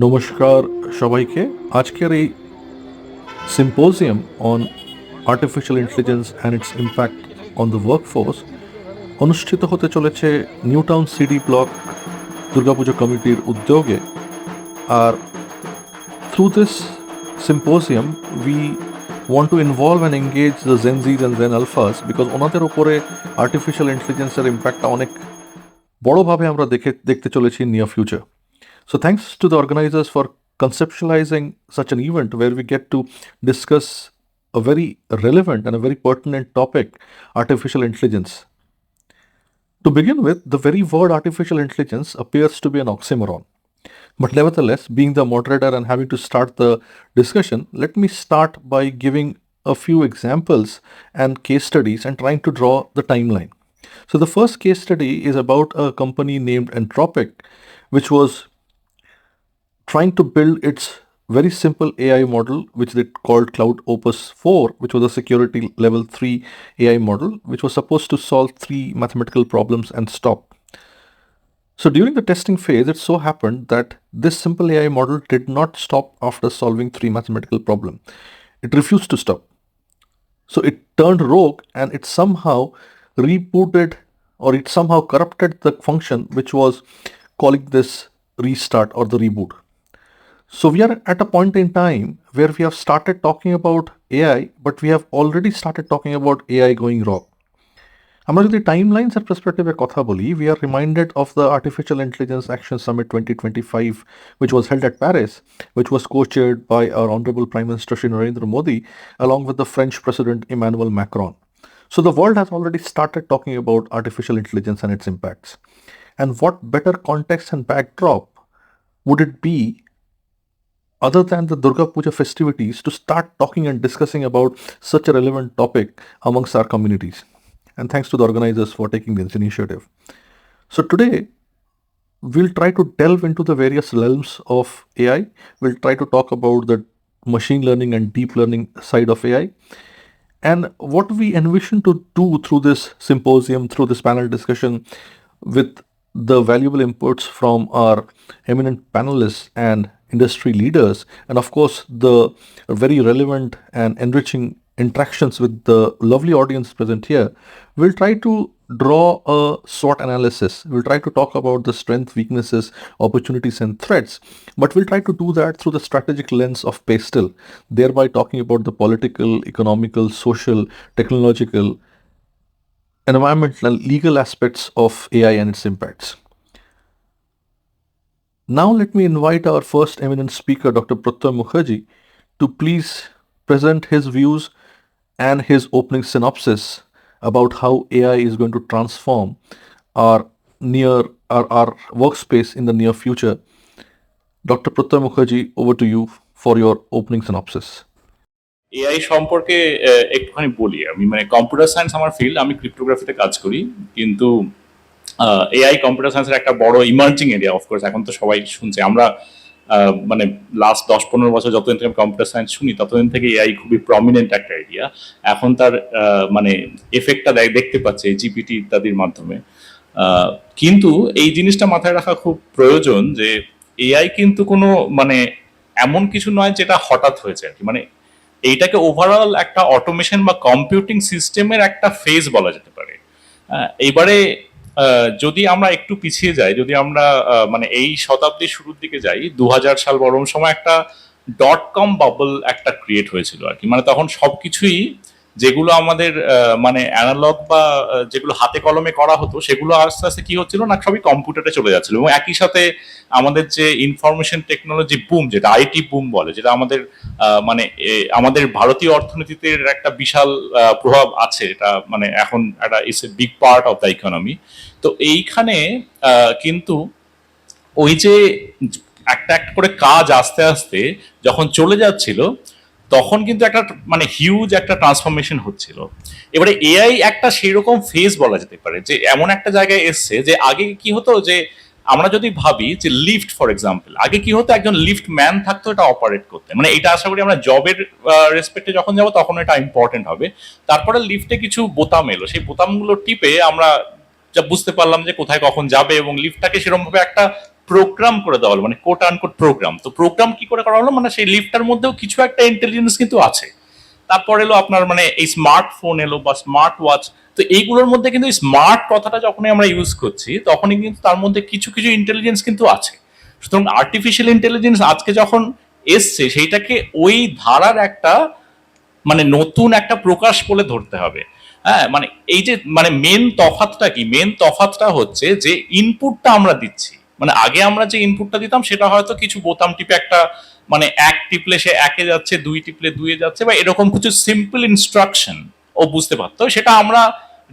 নমস্কার সবাইকে। আজকের এই symposium on artificial intelligence and its impact on the workforce অনুষ্ঠিত হতে চলেছে নিউ টাউন সিডি ব্লক দুর্গাপুজো কমিটির উদ্যোগে। আর through this symposium we want to involve and engage the Gen Zs and Gen Alphas because ওনাদের উপরে আর্টিফিশিয়াল ইন্টেলিজেন্সের ইম্প্যাক্টটা অনেক বড়ভাবে আমরা দেখতে চলেছি near future. So thanks to the organizers for conceptualizing such an event where we get to discuss a very relevant and a very pertinent topic, artificial intelligence. To begin with, the very word artificial intelligence appears to be an oxymoron. But nevertheless, being the moderator and having to start the discussion, let me start by giving a few examples and case studies and trying to draw the timeline. So the first case study is about a company named Anthropic, which was trying to build its very simple AI model, which they called Cloud Opus 4, which was a security level 3 AI model, which was supposed to solve 3 mathematical problems and stop. So during the testing phase, it so happened that this simple AI model did not stop after solving 3 mathematical problems. It refused to stop. So it turned rogue and it somehow rebooted, or it somehow corrupted the function which was calling this restart or the reboot. So we are at a point in time where we have started talking about AI, but we have already started talking about AI going wrong. আমরা যদি টাইমলাইন্সের পার্সপেক্টিভে কথা বলি, we are reminded of the Artificial Intelligence Action Summit 2025, which was held at Paris, which was co-chaired by our Honorable Prime Minister Shri Narendra Modi, along with the French President Emmanuel Macron. So the world has already started talking about artificial intelligence and its impacts. And what better context and backdrop would it be other than the Durga Puja festivities to start talking and discussing about such a relevant topic amongst our communities. And thanks to the organizers for taking this initiative. So today, we'll try to delve into the various realms of AI. We'll try to talk about the machine learning and deep learning side of AI. And what we envision to do through this symposium, through this panel discussion, with the valuable inputs from our eminent panelists and industry leaders, and of course the very relevant and enriching interactions with the lovely audience present here, we'll try to draw a SWOT analysis. We'll try to talk about the strengths, weaknesses, opportunities and threats, but we'll try to do that through the strategic lens of PASTEL, thereby talking about the political, economical, social, technological, environmental and legal aspects of AI and its impacts. Now let me invite our first eminent speaker, Dr. Pratyay Mukherjee, to please present his views and his opening synopsis about how AI is going to transform our our workspace in the near future. Dr. Pratyay Mukherjee, over to you for your opening synopsis. AI সম্পর্কে একটুখানি বলি। আমি মানে computer science আমার field, আমি ক্রিপ্টোগ্রাফিতে কাজ করি, কিন্তু এআই কম্পিউটার সায়েন্সের একটা বড় ইমার্জিং এরিয়া। অফকোর্স এখন তো সবাই শুনছে, আমরা মানে লাস্ট 10-15 বছর যতদিন থেকে কম্পিউটার সায়েন্স শুনি ততদিন থেকে এআই খুবই প্রমিনেন্ট একটা এরিয়া। এখন তার মানে এফেক্টটা দেখতে পাচ্ছে জিপিটি ইত্যাদির মাধ্যমে। কিন্তু এই জিনিসটা মাথায় রাখা খুব প্রয়োজন যে এআই কিন্তু কোনো মানে এমন কিছু নয় যেটা হঠাৎ হয়েছে আর কি। মানে এইটাকে ওভারঅল একটা অটোমেশন বা কম্পিউটিং সিস্টেমের একটা ফেজ বলা যেতে পারে। এইবারে যদি আমরা একটু পিছিয়ে যাই, যদি আমরা মানে এই শতাব্দীর শুরুর দিকে যাই, 2000 সাল বরং সময় একটা .com বাবল একটা ক্রিয়েট হয়েছিল আর কি। মানে তখন সবকিছুই যেগুলো আমাদের মানে অ্যানালগ বা যেগুলো হাতে কলমে করা হতো সেগুলো আস্তে আস্তে কি হচ্ছিল না, সবই কম্পিউটারে চলে যাচ্ছিল। এবং একই সাথে আমাদের যে ইনফরমেশন টেকনোলজি বুম, যেটা আইটি বুম বলে, যেটা আমাদের মানে আমাদের ভারতীয় অর্থনীতিতে একটা বিশাল প্রভাব আছে, এটা মানে এখন একটা it's a big part of the economy. তো এইখানে কিন্তু ওই যে একটা একটা করে কাজ আস্তে আস্তে যখন চলে যাচ্ছিল তখন কিন্তু একটা মানে হিউজ একটা ট্রান্সফরমেশন হচ্ছিল। এবারে এআই একটা সেই রকম ফেজ বলা যেতে পারে, যে এমন একটা জায়গায় এসছে যে আগে কি হতো, যে আমরা যদি ভাবি যে লিফট ফর এক্সাম্পল, আগে কি হতো, একজন লিফট ম্যান থাকতো এটা অপারেট করতে। মানে এটা আশা করি আমরা জবের রেসপেক্টে যখন যাবো তখন এটা ইম্পর্টেন্ট হবে। তারপরে লিফটে কিছু বোতাম এলো, সেই বোতামগুলো টিপে আমরা যা বুঝতে পারলাম যে কোথায় কখন যাবে, এবং লিফটটাকে সেরকম ভাবে একটা প্রোগ্রাম করে দেওয়া হলো, মানে কোট আনকোট প্রোগ্রাম। তো প্রোগ্রাম কি করে করা হলো, মানে সেই লিফটার মধ্যেও কিছু একটা ইন্টেলিজেন্স কিন্তু আছে। তারপর এলো আপনার মানে এই স্মার্টফোন এলো বা স্মার্ট ওয়াচ। তো এইগুলোর মধ্যে কিন্তু স্মার্ট কথাটা যখনই আমরা ইউজ করছি তখনই কিন্তু তার মধ্যে কিছু কিছু ইন্টেলিজেন্স কিন্তু আছে। সুতরাং আর্টিফিশিয়াল ইন্টেলিজেন্স আজকে যখন এসছে সেইটাকে ওই ধারার একটা মানে নতুন একটা প্রকাশ বলে ধরতে হবে। হ্যাঁ, মানে এই যে মানে মেন তফাৎটা কি, মেন তফাৎটা হচ্ছে যে ইনপুটটা আমরা দিচ্ছি। মানে আগে আমরা যে ইনপুটটা দিতাম সেটা হয়তো কিছু বোতাম টিপে একটা মানে এক টিপলে সে একে যাচ্ছে, দুই টিপলে দুইয়ে যাচ্ছে, বা এরকম কিছু সিম্পল ইনস্ট্রাকশন ও বুঝতে পারতো, সেটা আমরা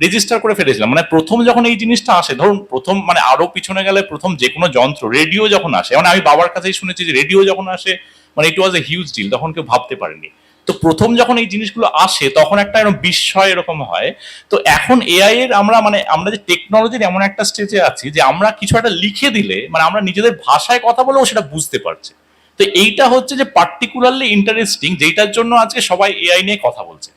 রেজিস্টার করে ফেলেছিলাম। মানে প্রথম যখন এই জিনিসটা আসে, ধরুন প্রথম মানে আরো পিছনে গেলে প্রথম যে কোনো যন্ত্র, রেডিও যখন আসে, মানে আমি বাবার কাছেই শুনেছি যে রেডিও যখন আসে মানে ইট ওয়াজ এ হিউজ ডিল, তখন কেউ ভাবতে পারেনি। তো প্রথম যখন এই জিনিসগুলো আসে তখন একটা এরকম বিস্ময় এরকম হয়। তো এখন এআই এর আমরা মানে আমরা যে টেকনোলজির এমন একটা স্টেজে আছি যে আমরা কিছু একটা লিখে দিলে মানে আমরা নিজেদের ভাষায় কথা বলেও সেটা বুঝতে পারছি। তো এইটা হচ্ছে যে পার্টিকুলারলি ইন্টারেস্টিং, যেটার জন্য আজকে সবাই এআই নিয়ে কথা বলছে।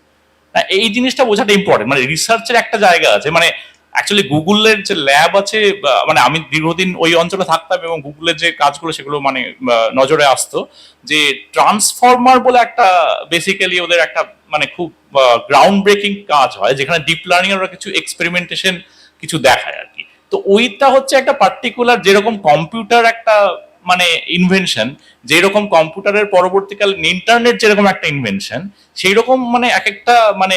এই জিনিসটা বোঝাটা ইম্পর্টেন্ট। মানে রিসার্চের একটা জায়গা আছে, মানে অ্যাকচুয়ালি গুগলের যে ল্যাব আছে, মানে আমি দীর্ঘদিন ওই অঞ্চলে থাকতাম এবং গুগলের যে কাজগুলো সেগুলো মানে নজরে আসতো, যে ট্রান্সফর্মার বলে একটা বেসিক্যালি ওদের একটা মানে খুব গ্রাউন্ড ব্রেকিং কাজ হয়, যেখানে ডিপ লার্নিং এর ওরা কিছু এক্সপেরিমেন্টেশন কিছু দেখায় আর কি। তো ওইটা হচ্ছে একটা পার্টিকুলার, যেরকম কম্পিউটার একটা মানে ইনভেনশন, যেরকম কম্পিউটারের পরবর্তীকালে ইন্টারনেট যেরকম একটা ইনভেনশন, সেই রকম মানে এক একটা মানে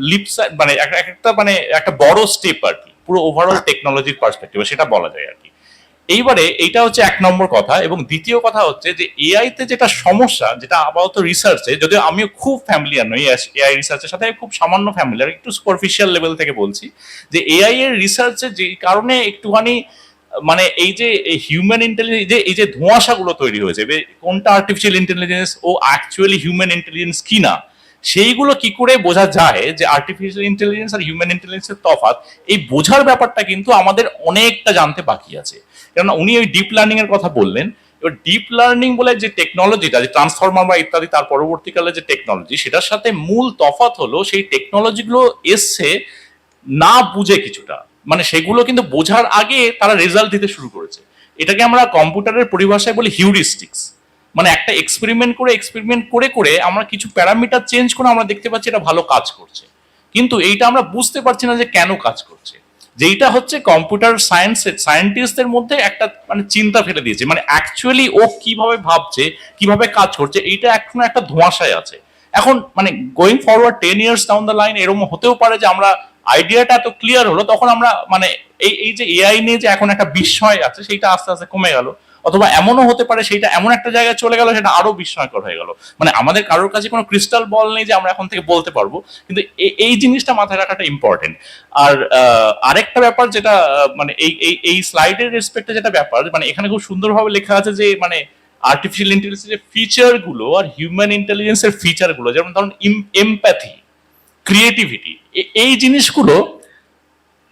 লিপস মানে এক একটা মানে একটা বড় স্টেপ আর কি পুরো ওভারঅল টেকনোলজির পার্সপেক্টিভে, সেটা বলা যায় আর কি। এইবারে এইটা হচ্ছে এক নম্বর কথা। এবং দ্বিতীয় কথা হচ্ছে যে এআই তে যেটা সমস্যা, যেটা আপাতত রিসার্চে, যদিও আমিও খুব ফ্যামিলিয়ার নই এআই রিসার্চের সাথে, খুব সামান্য ফ্যামিলিয়ার, একটু সুপারফিশিয়াল লেভেল থেকে বলছি, যে এআই এর রিসার্চে যে কারণে একটুখানি মানে এই যে হিউম্যান ইন্টেলিজেন্স, যে এই যে ধোঁয়াশাগুলো তৈরি হয়েছে, কোনটা আর্টিফিশিয়াল ইন্টেলিজেন্স ও অ্যাকচুয়ালি হিউম্যান ইন্টেলিজেন্স কিনা, সেইগুলো কি করে বোঝা যায় যে আর্টিফিশিয়াল ইন্টেলিজেন্স আর হিউম্যান ইন্টেলিজেন্সের তফাৎ, এই বোঝার ব্যাপারটা কিন্তু আমাদের অনেকটা জানতে বাকি আছে। কেননা উনি ওই ডিপ লার্নিং এর কথা বললেন। এবার ডিপ লার্নিং বলে যে টেকনোলজিটা, যে ট্রান্সফর্মার বা ইত্যাদি তার পরবর্তীকালে যে টেকনোলজি, সেটার সাথে মূল তফাৎ হলো সেই টেকনোলজিগুলো এসছে না বুঝে কিছুটা, মানে সেগুলো কিন্তু বোঝার আগে তারা রেজাল্ট দিতে শুরু করেছে। এটাকে আমরা কম্পিউটারের পরিভাষায় বলি হিউরিস্টিক্স। মানে একটা এক্সপেরিমেন্ট করে করে আমরা কিছু প্যারামিটার চেঞ্জ করে আমরা দেখতে পাচ্ছি এটা ভালো কাজ করছে, কিন্তু এইটা আমরা বুঝতে পারছি না যে কেন কাজ করছে। যেইটা হচ্ছে কম্পিউটার সায়েন্টিস্টদের মধ্যে একটা মানে চিন্তা ফেলে দিয়েছে, মানে অ্যাকচুয়ালি ও কিভাবে ভাবছে, কিভাবে কাজ করছে, এইটা এখনো একটা ধোঁয়াশায় আছে। এখন মানে going forward 10 years down the line এরকম হতেও পারে যে আমরা আইডিয়াটা এত ক্লিয়ার হলো, তখন আমরা মানে এই যে এআই নিয়ে যে এখন একটা বিস্ময় আছে সেইটা আস্তে আস্তে কমে গেল, অথবা এমনও হতে পারে সেইটা এমন একটা জায়গায় চলে গেল সেটা আরো বিস্ময়কর হয়ে গেল। মানে আমাদের কারোর কাছে কোনো ক্রিস্টাল বল নেই যে আমরা এখন থেকে বলতে পারবো, কিন্তু এই জিনিসটা মাথায় রাখাটা ইম্পর্টেন্ট। আর আরেকটা ব্যাপার যেটা মানে এই স্লাইডের রেসপেক্টে যেটা ব্যাপার, মানে এখানে খুব সুন্দরভাবে লেখা আছে যে মানে আর্টিফিশিয়াল ইন্টেলিজেন্সের ফিচার গুলো আর হিউম্যান ইন্টেলিজেন্সের ফিচার গুলো, যেমন ধরুন এমপ্যাথি, ক্রিয়েটিভিটি, এই জিনিসগুলো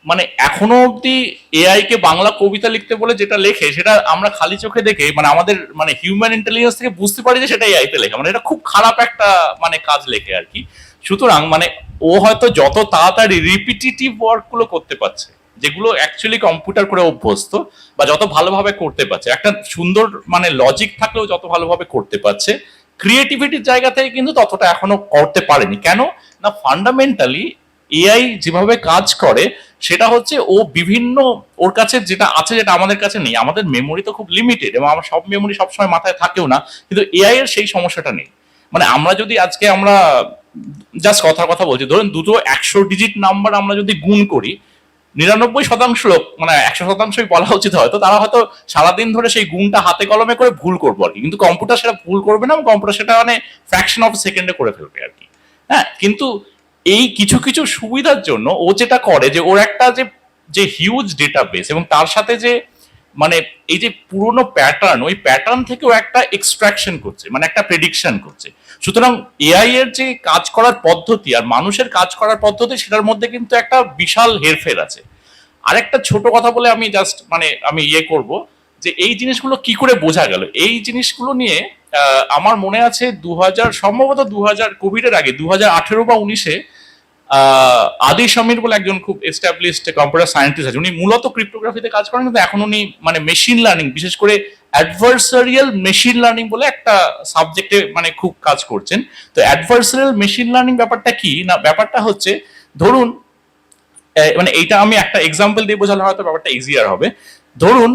মানে এখনো অব্দি এআই কে বাংলা কবিতা লিখতে বলে যেটা লেখে সেটা আমরা খালি চোখে দেখে মানে আমাদের মানে হিউম্যান ইন্টেলিজেন্স থেকে বুঝতে পারি যে সেটা এআই তে লেখা, মানে এটা খুব খারাপ একটা মানে কাজ লেখে আর কি। সুতরাং মানে ও হয়তো যত তাড়াতাড়ি রিপিটিটিভ ওয়ার্ক গুলো করতে পারছে, যেগুলো অ্যাকচুয়ালি কম্পিউটার করে অভ্যস্ত, বা যত ভালোভাবে করতে পারছে, একটা সুন্দর মানে লজিক থাকলেও যত ভালোভাবে করতে পারছে, ক্রিয়েটিভিটির জায়গা থেকে কিন্তু ততটা এখনো করতে পারেনি। কেন না, ফান্ডামেন্টালি এআই যেভাবে কাজ করে সেটা হচ্ছে ও বিভিন্ন ওর কাছে যেটা আছে যেটা আমাদের কাছে নেই। আমাদের মেমোরি তো খুব লিমিটেড এবং আমার সব মেমোরি সবসময় মাথায় থাকেও না, কিন্তু এআই এর সেই সমস্যাটা নেই। মানে আমরা যদি আজকে আমরা জাস্ট কথার কথা বলছি, ধরুন দুটো 100 ডিজিট নাম্বার আমরা যদি গুণ করি, 99% লোক মানে 100%ই বলা উচিত হয়তো, তারা হয়তো সারাদিন ধরে সেই গুণটা হাতে কলমে করে ভুল করবো আর কি, কিন্তু কম্পিউটার সেটা ভুল করবে না, কম্পিউটার সেটা মানে ফ্র্যাকশন অফ সেকেন্ডে করে ফেলবে আর কি। হ্যাঁ, কিন্তু এই কিছু কিছু সুবিধার জন্য ও যেটা করে যে ওর একটা যে যে হিউজ ডেটাবেস এবং তার সাথে যে মানে এই যে পুরোনো প্যাটার্ন, ওই প্যাটার্ন থেকেও একটা এক্সট্রাকশন করছে, মানে একটা প্রেডিকশন করছে। সুতরাং এআই এর যে কাজ করার পদ্ধতি আর মানুষের কাজ করার পদ্ধতি, সেটার মধ্যে কিন্তু একটা বিশাল হেরফের আছে। আরেকটা ছোট কথা বলে আমি জাস্ট মানে আমি করব যে এই জিনিসগুলো কি করে বোঝা গেল, এই জিনিসগুলো নিয়ে আমার মনে আছে সম্ভবত 2000 কোভিড এর আগে 2018 বা 19-এ আদি সমীর বলে একজন খুব এস্টাবলিশড কম্পিউটার সায়েন্টিস্ট আছে, উনি মূলত ক্রিপ্টোগ্রাফিতে কাজ করেন, কিন্তু এখন উনি মানে মেশিন লার্নিং, বিশেষ করে অ্যাডভার্সারিয়াল মেশিন লার্নিং বলে একটা সাবজেক্টে মানে খুব কাজ করছেন। তো অ্যাডভার্সারিয়াল মেশিন লার্নিং ব্যাপারটা কি না, ব্যাপারটা হচ্ছে ধরুন মানে এইটা আমি একটা এক্সাম্পল দিয়ে বোঝালে হয়তো ব্যাপারটা ইজিয়ার হবে। ধরুন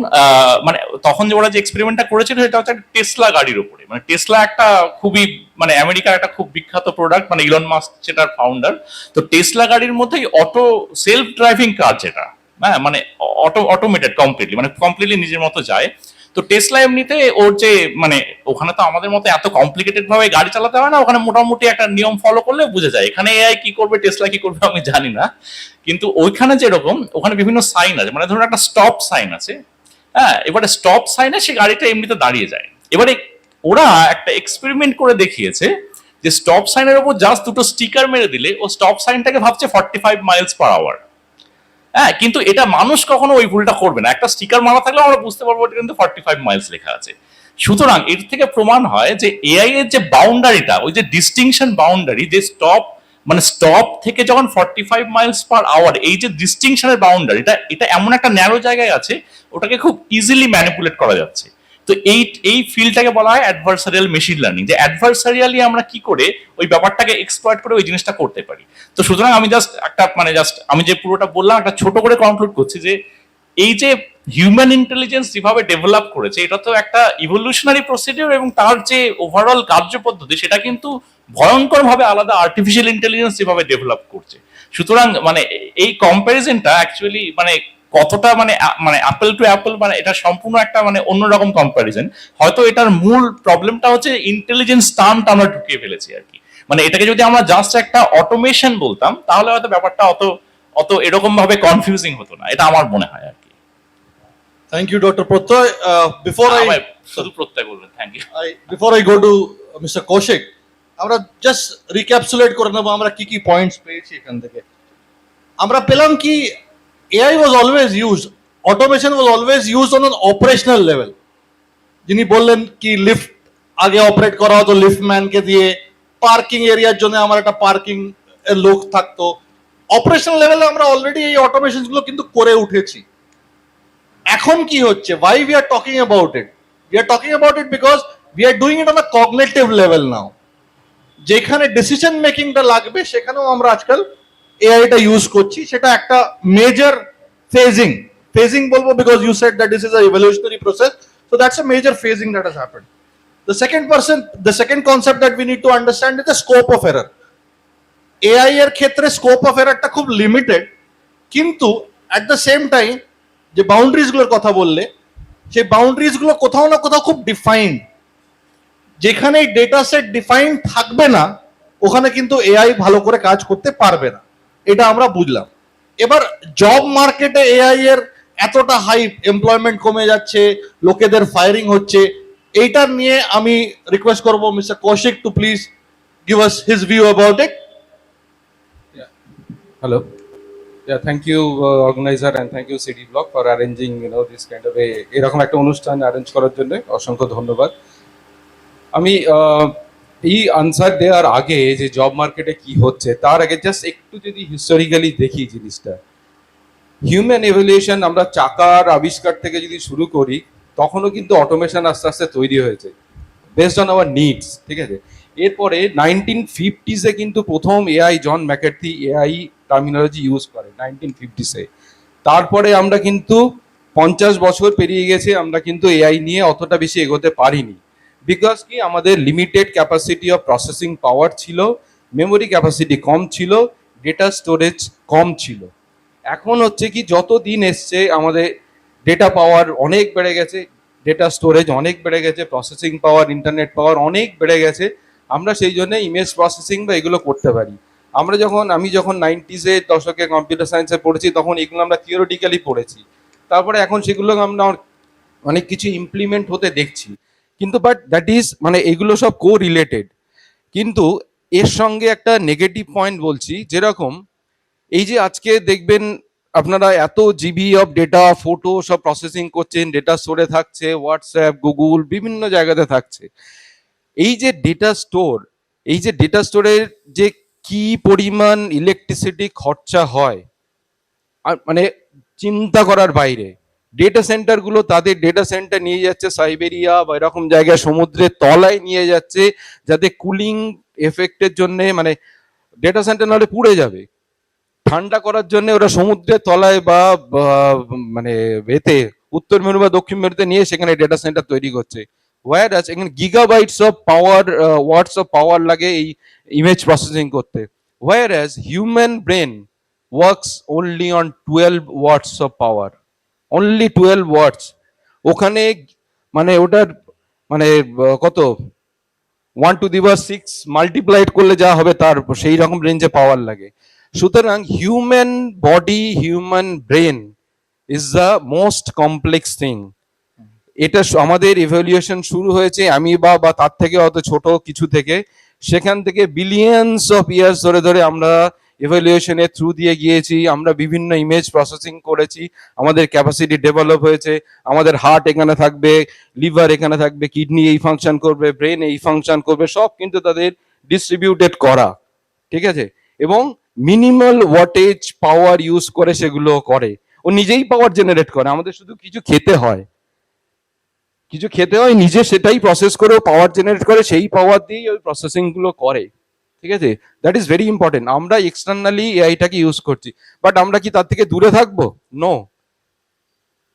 মানে তখন যে ওরা যে এক্সপেরিমেন্টটা করেছিল সেটা হচ্ছে টেসলা গাড়ির উপরে। মানে টেসলা একটা খুবই মানে আমেরিকার একটা খুব বিখ্যাত প্রোডাক্ট, মানে ইলন মাস্ক সেটার ফাউন্ডার। তো টেসলা গাড়ির মধ্যেই অটো সেলফ ড্রাইভিং কার, যেটা হ্যাঁ মানে অটোমেটেড কমপ্লিটলি, মানে কমপ্লিটলি নিজের মতো যায়। তো টেসলা এমনিতে ওর যে মানে ওখানে তো আমাদের মতো এত কমপ্লিকেটেড ভাবে গাড়ি চালাতে হয় না, ওখানে মোটামুটি একটা নিয়ম ফলো করলে বুঝে যায়। এখানে এআই কি করবে টেসলা কি করবে আমি জানি না, কিন্তু ওইখানে যেরকম ওখানে বিভিন্ন সাইন আছে, মানে ধরুন একটা স্টপ সাইন আছে, হ্যাঁ এবারে স্টপ সাইনে সে গাড়িটা এমনিতে দাঁড়িয়ে যায়। এবারে ওরা একটা এক্সপেরিমেন্ট করে দেখিয়েছে যে স্টপ সাইনের উপর জাস্ট দুটো স্টিকার মেরে দিলে ও স্টপ সাইনটাকে ভাবছে 45 মাইলস পার আওয়ার। হ্যাঁ, কিন্তু এটা মানুষ কখনো ওই ভুলটা করবে না, একটা স্টিকার মারা থাকলে আমরা বুঝতে পারবো এটা কিন্তু 45 মাইলস লেখা আছে। সুতরাং এর থেকে প্রমাণ হয় যে এআই এর যে বাউন্ডারিটা, ওই যে ডিস্টিংশন বাউন্ডারি, যে স্টপ মানে স্টপ থেকে যখন 45 মাইলস পার আওয়ার, এই যে ডিস্টিংশনের বাউন্ডারিটা, এটা এমন একটা ন্যারো জায়গায় আছে, ওটাকে খুব ইজিলি ম্যানিপুলেট করা যাচ্ছে। তো এই ফিল্ডটাকে বলা হয় অ্যাডভার্সারিয়াল মেশিন লার্নিং, যে অ্যাডভার্সারিয়ালি আমরা কি করে ওই ব্যাপারটাকে এক্সপ্লয়েট করে ওই জিনিসটা করতে পারি। তো সুতরাং আমি জাস্ট একটা মানে জাস্ট আমি যে পুরোটা বললাম একটা ছোট করে কনক্লুড করছি যে এই যে হিউম্যান ইন্টেলিজেন্স যেভাবে ডেভেলপ করেছে, এটা তো একটা ইভলিউশনারি প্রসিডিওর, এবং তার যে ওভারঅল কার্যপদ্ধতি সেটা কিন্তু ভয়ঙ্কর ভাবে আলাদা আর্টিফিশিয়াল ইন্টেলিজেন্স যেভাবে ডেভেলপ করছে। সুতরাং মানে এই কম্প্যারিজনটা অ্যাকচুয়ালি মানে কতটা মানে মানে অ্যাপল টু অ্যাপল, মানে এটা সম্পূর্ণ একটা মানে অন্যরকম কম্প্যারিজন। হয়তো এটার মূল প্রবলেমটা হচ্ছে ইন্টেলিজেন্স টার্মটা আমরা ঢুকিয়ে ফেলেছি আর কি। মানে এটাকে যদি আমরা জাস্ট একটা অটোমেশন বলতাম তাহলে হয়তো ব্যাপারটা অত অত এরকম ভাবে কনফিউজিং হতো না, এটা আমার মনে হয় আর কি। Thank you, Dr. Protoy. শুধু প্রত্যয় বলবেন, thank you. Before I go to Mr. Kaushik, আমরা জাস্ট রিক্যাপসুলেট করে নেবো আমরা কি কি পয়েন্টস পেয়েছি এখান থেকে। আমরা পেলাম কি AI was always used, automation was always used on an operational level. যিনি বললেন কি লিফট আগে অপারেট করা হতো লিফটম্যানকে দিয়ে, পার্কিং এরিয়ার জন্য আমার একটা পার্কিং এর লোক থাকতো। অপারেশনাল লেভেলে আমরা অলরেডি এই অটোমেশন গুলো কিন্তু করে উঠেছি। এখন কি হচ্ছে, why we are talking about it? We are talking about it because we are doing it on a cognitive level now. যেখানে ডিসিশন মেকিংটা লাগবে সেখানেও আমরা আজকাল এআইটা ইউজ করছি। সেটা একটা মেজর ফেজিং বলবো, because you said that this is a evolutionary process, so that's a major phasing that has happened. The second concept that we need to understand is the scope of error. AI এর ক্ষেত্রে scope of এরারটা খুব limited, কিন্তু at the same time যে boundaries গুলোর কথা বললে, সেই boundaries গুলো কোথাও না কোথাও খুব ডিফাইন্ড। যেখানে ডেটা সেট ডিফাইন্ড থাকবে না ওখানে কিন্তু এআই ভালো করে কাজ করতে পারবে না, এটা আমরা বুঝলাম। এবার জব মার্কেটে এআই এর এতটা হাইপ, এমপ্লয়মেন্ট কমে যাচ্ছে, লোকেদের ফায়ারিং হচ্ছে, এইটার নিয়ে আমি রিকোয়েস্ট করবো mister Kaushik to please give us his view about it. Hello. Yeah, thank you organizer and thank you City Block for arranging this kind of এরকম একটা অনুষ্ঠান অ্যারেঞ্জ করার জন্য অসংখ্য ধন্যবাদ। আমি এই আনসার দেওয়ার আগে যে জব মার্কেটে কি হচ্ছে তার আগে জাস্ট একটু যদি হিস্টোরিক্যালি দেখি জিনিসটা, হিউম্যান এভলিউশন, আমরা চাকার আবিষ্কার থেকে যদি শুরু করি তখনও কিন্তু অটোমেশন আস্তে আস্তে তৈরি হয়েছে বেসড অন আওয়ার নিডস, ঠিক আছে। এরপরে 1950s-এ কিন্তু প্রথম AI John McCarthy AI terminology use করে 1950s-এ। তারপরে আমরা কিন্তু 50 বছর পেরিয়ে গেছে, আমরা কিন্তু এআই নিয়ে অতটা বেশি এগোতে পারিনি, বিকজ কি আমাদের লিমিটেড ক্যাপাসিটি অফ প্রসেসিং পাওয়ার ছিল, মেমোরি ক্যাপাসিটি কম ছিল, ডেটা স্টোরেজ কম ছিল। এখন হচ্ছে কি যত দিন এসছে আমাদের ডেটা পাওয়ার অনেক বেড়ে গেছে, ডেটা স্টোরেজ অনেক বেড়ে গেছে, প্রসেসিং পাওয়ার, ইন্টারনেট পাওয়ার অনেক বেড়ে গেছে, আমরা সেই জন্য ইমেজ প্রসেসিং বা এগুলো করতে পারি। আমি যখন 90s-এর দশকে কম্পিউটার সায়েন্সে পড়েছি তখন এগুলো আমরা থিওরিটিক্যালি পড়েছি, তারপরে এখন সেগুলো আমরা অনেক কিছু ইমপ্লিমেন্ট হতে দেখছি, কিন্তু বাট দ্যাট ইজ মানে এগুলো সব কো রিলেটেড। কিন্তু এর সঙ্গে একটা নেগেটিভ পয়েন্ট বলছি, যেরকম এই যে আজকে দেখবেন আপনারা এত জিবি অফ ডেটা, ফটো সব প্রসেসিং করছেন, ডেটা স্টোরে থাকছে, হোয়াটসঅ্যাপ, গুগল, বিভিন্ন জায়গাতে থাকছে। এই যে ডেটা স্টোরের যে কি পরিমাণ ইলেকট্রিসিটি খরচা হয় আর মানে চিন্তা করার বাইরে। ডেটা সেন্টারগুলো তাদের ডেটা সেন্টার নিয়ে যাচ্ছে সাইবেরিয়া বা এরকম জায়গায় সমুদ্রের তলায় নিয়ে যাচ্ছে, যাতে কুলিং এফেক্টের জন্য মানে ডেটা সেন্টার নাহলে পুড়ে যাবে, ঠান্ডা করার জন্য ওরা সমুদ্রের তলায় বা মানে এতে উত্তর মেরু বা দক্ষিণ মেরুতে নিয়ে সেখানে ডেটা সেন্টার তৈরি করছে। ওয়ার আছে এখানে gigabytes of power, watts of power লাগে এই ইমেজ প্রসেসিং করতে। Whereas human brain works only on 12 watts of power, only 12 watts. ওখানে মানে ওটার মানে কত 1 to the 6 মাল্টিপ্লাইড করলে যা হবে তার সেই রকম রেঞ্জে পাওয়ার লাগে। সুতরাং human body, human brain is the most complex thing. এটা আমাদের ইভ্যালুয়েশন শুরু হয়েছে অ্যামিবা বা তার থেকে অত ছোট কিছু থেকে, সেখান থেকে বিলিয়ন্স অফ ইয়ার্স ধরে ধরে আমরা ইভ্যালুয়েশনের থ্রু দিয়ে গিয়েছি, আমরা বিভিন্ন ইমেজ প্রসেসিং করেছি, আমাদের ক্যাপাসিটি ডেভেলপ হয়েছে, আমাদের হার্ট এখানে থাকবে, লিভার এখানে থাকবে, কিডনি এই ফাংশন করবে, ব্রেন এই ফাংশন করবে, সব কিন্তু তাদের ডিস্ট্রিবিউটেড করা, ঠিক আছে, এবং মিনিমাল ওয়াটেজ পাওয়ার ইউজ করে সেগুলো করে। ও নিজেই পাওয়ার জেনারেট করে, আমাদের শুধু কিছু খেতে হয়, নিজে সেটাই প্রসেস করে পাওয়ার জেনারেট করে, সেই পাওয়ার দিয়েই ওই প্রসেসিং গুলো করে, ঠিক আছে। That is very important. আমরা এক্সটার্নালি এআইটাকে ইউজ করছি, বাট আমরা কি তার থেকে দূরে থাকবো? নো,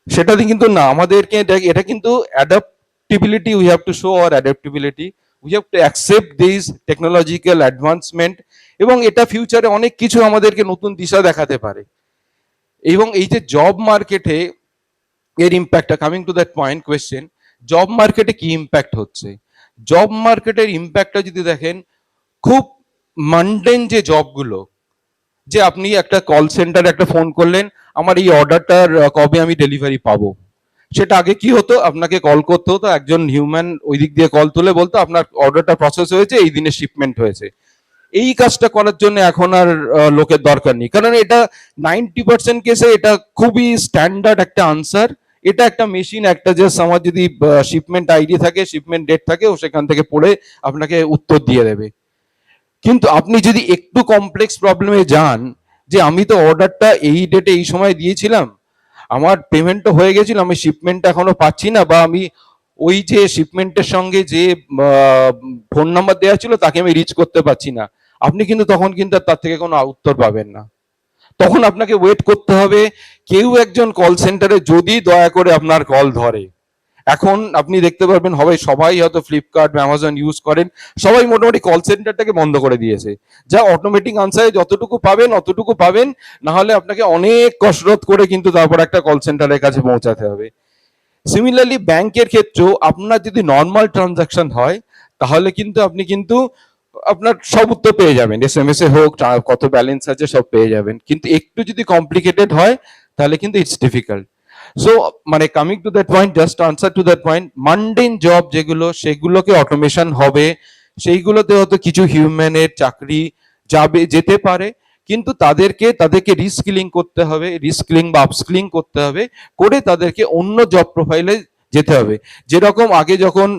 সেটাতে কিন্তু না। আমাদেরকে এটা কিন্তু adaptability, we have to show our adaptability, we have to accept this technological advancement, এবং এটা ফিউচারে অনেক কিছু আমাদেরকে নতুন দিশা দেখাতে পারে। এবং এই যে জব মার্কেটে এর ইম্প্যাক্টটা, coming to that point question, job মার্কেটে কি ইম্প্যাক্ট হচ্ছে? জব মার্কেটের ইম্প্যাক্টটা যদি দেখেন, খুব মান্ডেন যে জবগুলো, যে আপনি একটা কল সেন্টারে একটা ফোন করলেন, আমার এই অর্ডারটার কবে আমি ডেলিভারি পাবো, সেটা আগে কি হতো, আপনাকে কল করতে হতো, একজন হিউম্যান ওই দিক দিয়ে কল তুলে বলতো আপনার অর্ডারটা প্রসেস হয়েছে, এই দিনে শিপমেন্ট হয়েছে। এই কাজটা করার জন্য এখন আর লোকের দরকার নেই, কারণ এটা 90% কেসে এটা খুবই স্ট্যান্ডার্ড একটা আনসার। এটা একটা মেশিন, একটা জাস্ট আমার যদি শিপমেন্ট আইডি থাকে, শিপমেন্ট ডেট থাকে, ও সেখান থেকে পড়ে আপনাকে উত্তর দিয়ে দেবে। কিন্তু আপনি যদি একটু কমপ্লেক্স প্রবলেমে যান, যে আমি তো অর্ডারটা এই ডেটে এই সময় দিয়েছিলাম, আমার পেমেন্টও হয়ে গেছিল, আমি শিপমেন্টটা এখনো পাচ্ছি না, বা আমি ওই যে শিপমেন্টের সঙ্গে যে ফোন নাম্বার দেওয়া ছিল তাকে আমি রিচ করতে পারছি না, আপনি কিন্তু তখন কিন্তু তার থেকে কোনো উত্তর পাবেন না। তখন আপনাকে ওয়েট করতে হবে কেউ একজন কল সেন্টারে যদি দয়া করে আপনার কল ধরে। এখন আপনি দেখতে পারবেন হবে সবাই হয়তো ফ্লিপকার্ট বা অ্যামাজন ইউজ করেন, সবাই মোটামুটি কল সেন্টারটাকে বন্ধ করে দিয়েছে, যা অটোমেটিক আনসারে যতটুকু পাবেন অতটুকু পাবেন, না হলে আপনাকে অনেক কসরত করে কিন্তু তারপর একটা কল সেন্টারের কাছে পৌঁছাতে হবে। সিমিলারলি ব্যাংকের ক্ষেত্রেও আপনার যদি নর্মাল ট্রানজাকশন হয়, তাহলে কিন্তু আপনি কিন্তু আপনার সব উত্তর পেয়ে যাবেন, এসএমএস এ হোক, কত ব্যালেন্স আছে সব পেয়ে যাবেন। কিন্তু একটু যদি কমপ্লিকেটেড হয় তাহলে কিন্তু ইটস ডিফিকাল্ট। সো মানে coming to that point, just answer to that point, mundane job যেগুলো, সেগুলোকে অটোমেশন হবে, সেইগুলোতে হয়তো কিছু হিউম্যানের চাকরি যেতে পারে, কিন্তু তাদেরকে রিস্কিলিং করতে হবে, রিস্কিলিং বা আপস্কিলিং করতে হবে, করে তাদেরকে অন্য জব প্রোফাইলে যেতে হবে। যেরকম আগে যখন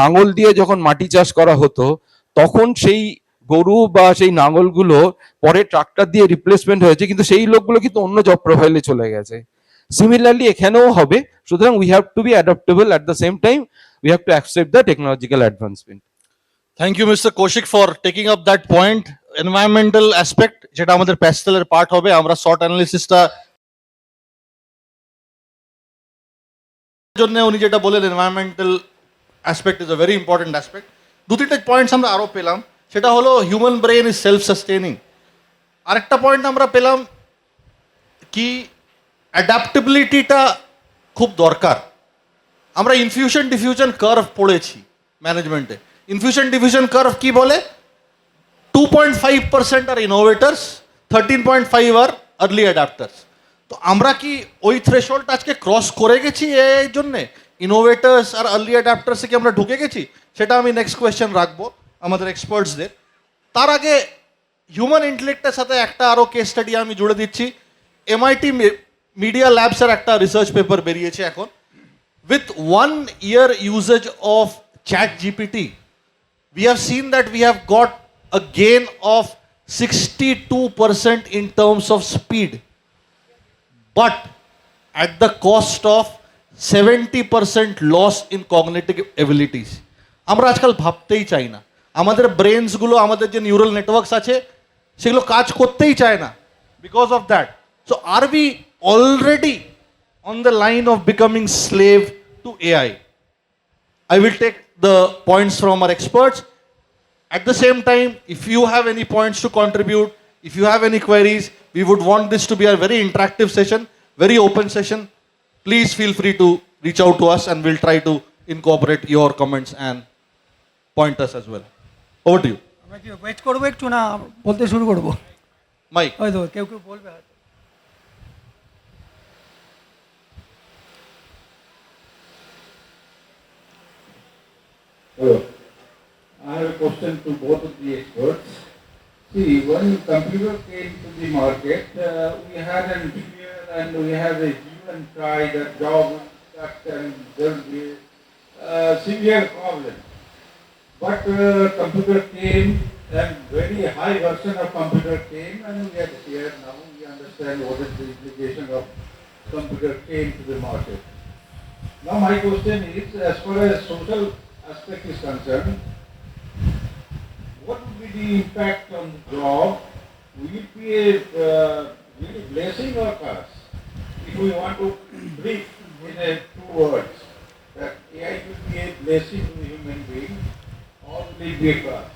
নাঙল দিয়ে যখন মাটি চাষ করা হতো, তখন সেই গরু বা সেই নাঙলগুলো পরে ট্রাক্টর দিয়ে রিপ্লেসমেন্ট হয়েছে, কিন্তু সেই লোকগুলো কিন্তু অন্য জব প্রোফাইলে চলে গেছে। সিমিলারলি এখানেও হবে। সুতরাং we have to be adaptable, at the same time we have to accept the technological advancement. Thank you mister Kaushik for taking up that point. Environmental aspect, যেটা আমাদের প্যাস্টেলের পার্ট হবে, আমরা শর্ট অ্যানালিসিসটা জন্য উনি যেটা বলেন, environmental aspect is a very important aspect. দু তিনটে পয়েন্টস আমরা আরো পেলাম, সেটা হলো human brain is self sustaining. আরেকটা পয়েন্ট আমরা পেলাম কি অ্যাডাপ্টেবিলিটিটা খুব দরকার। আমরা ইনফিউশন ডিফিউশন কার্ভ পড়েছি ম্যানেজমেন্টে। ইনফিউশন ডিফিউশন কার্ভ কি বলে? 2.5% আর ইনোভেটার্স, 13.5 আর আর্লি অ্যাডাপ্টার্স। তো আমরা কি ওই থ্রেশহোল্ড আজকে ক্রস করে গেছি এর জন্য? ইনোভেটার্স আর আর্লি অ্যাডাপ্টার্সে কি আমরা ঢুকে গেছি? সেটা আমি নেক্সট কোয়েশ্চেন রাখবো আমাদের এক্সপার্টসদের। তার আগে হিউম্যান ইন্টেলেক্টের সাথে একটা আরও কেস স্টাডি আমি জুড়ে দিচ্ছি। MIT মিডিয়া ল্যাবসের একটা রিসার্চ পেপার বেরিয়েছে এখন। With 1 year usage of ChatGPT, we have seen that we have got a gain of 62% in terms of speed, but at the cost of 70% loss in cognitive abilities. আমরা আজকাল ভাবতেই চাই না, আমাদের ব্রেনসগুলো, আমাদের যে নিউরাল নেটওয়ার্কস আছে সেগুলো কাজ করতেই চায় না because of that. So are we already on the line of becoming slave to AI? I will take the points from our experts. At the same time, if you have any points to contribute, if you have any queries, we would want this to be a very interactive session, very open session. Please feel free to reach out to us and we'll try to incorporate your comments and point us as well. Over to you. আমরা কি wait করবো একটু, না বলতে শুরু করবো? Mike. হয়তো কেউ কেউ বলবে হয়তো। Hello. I have a question to both of the experts. See, when computer came to the market, we had an fear and we had a hue and cry that job will be cut and there will be severe problem. But computer came and very high version of computer came and we are here now we understand what is the implication of computer came to the market. Now my question is, as far as social aspect is concerned, what would be the impact on the job? Will it be a really blessing or curse? If we want to brief in a two words, that AI will be a blessing to the human being or will it be a curse?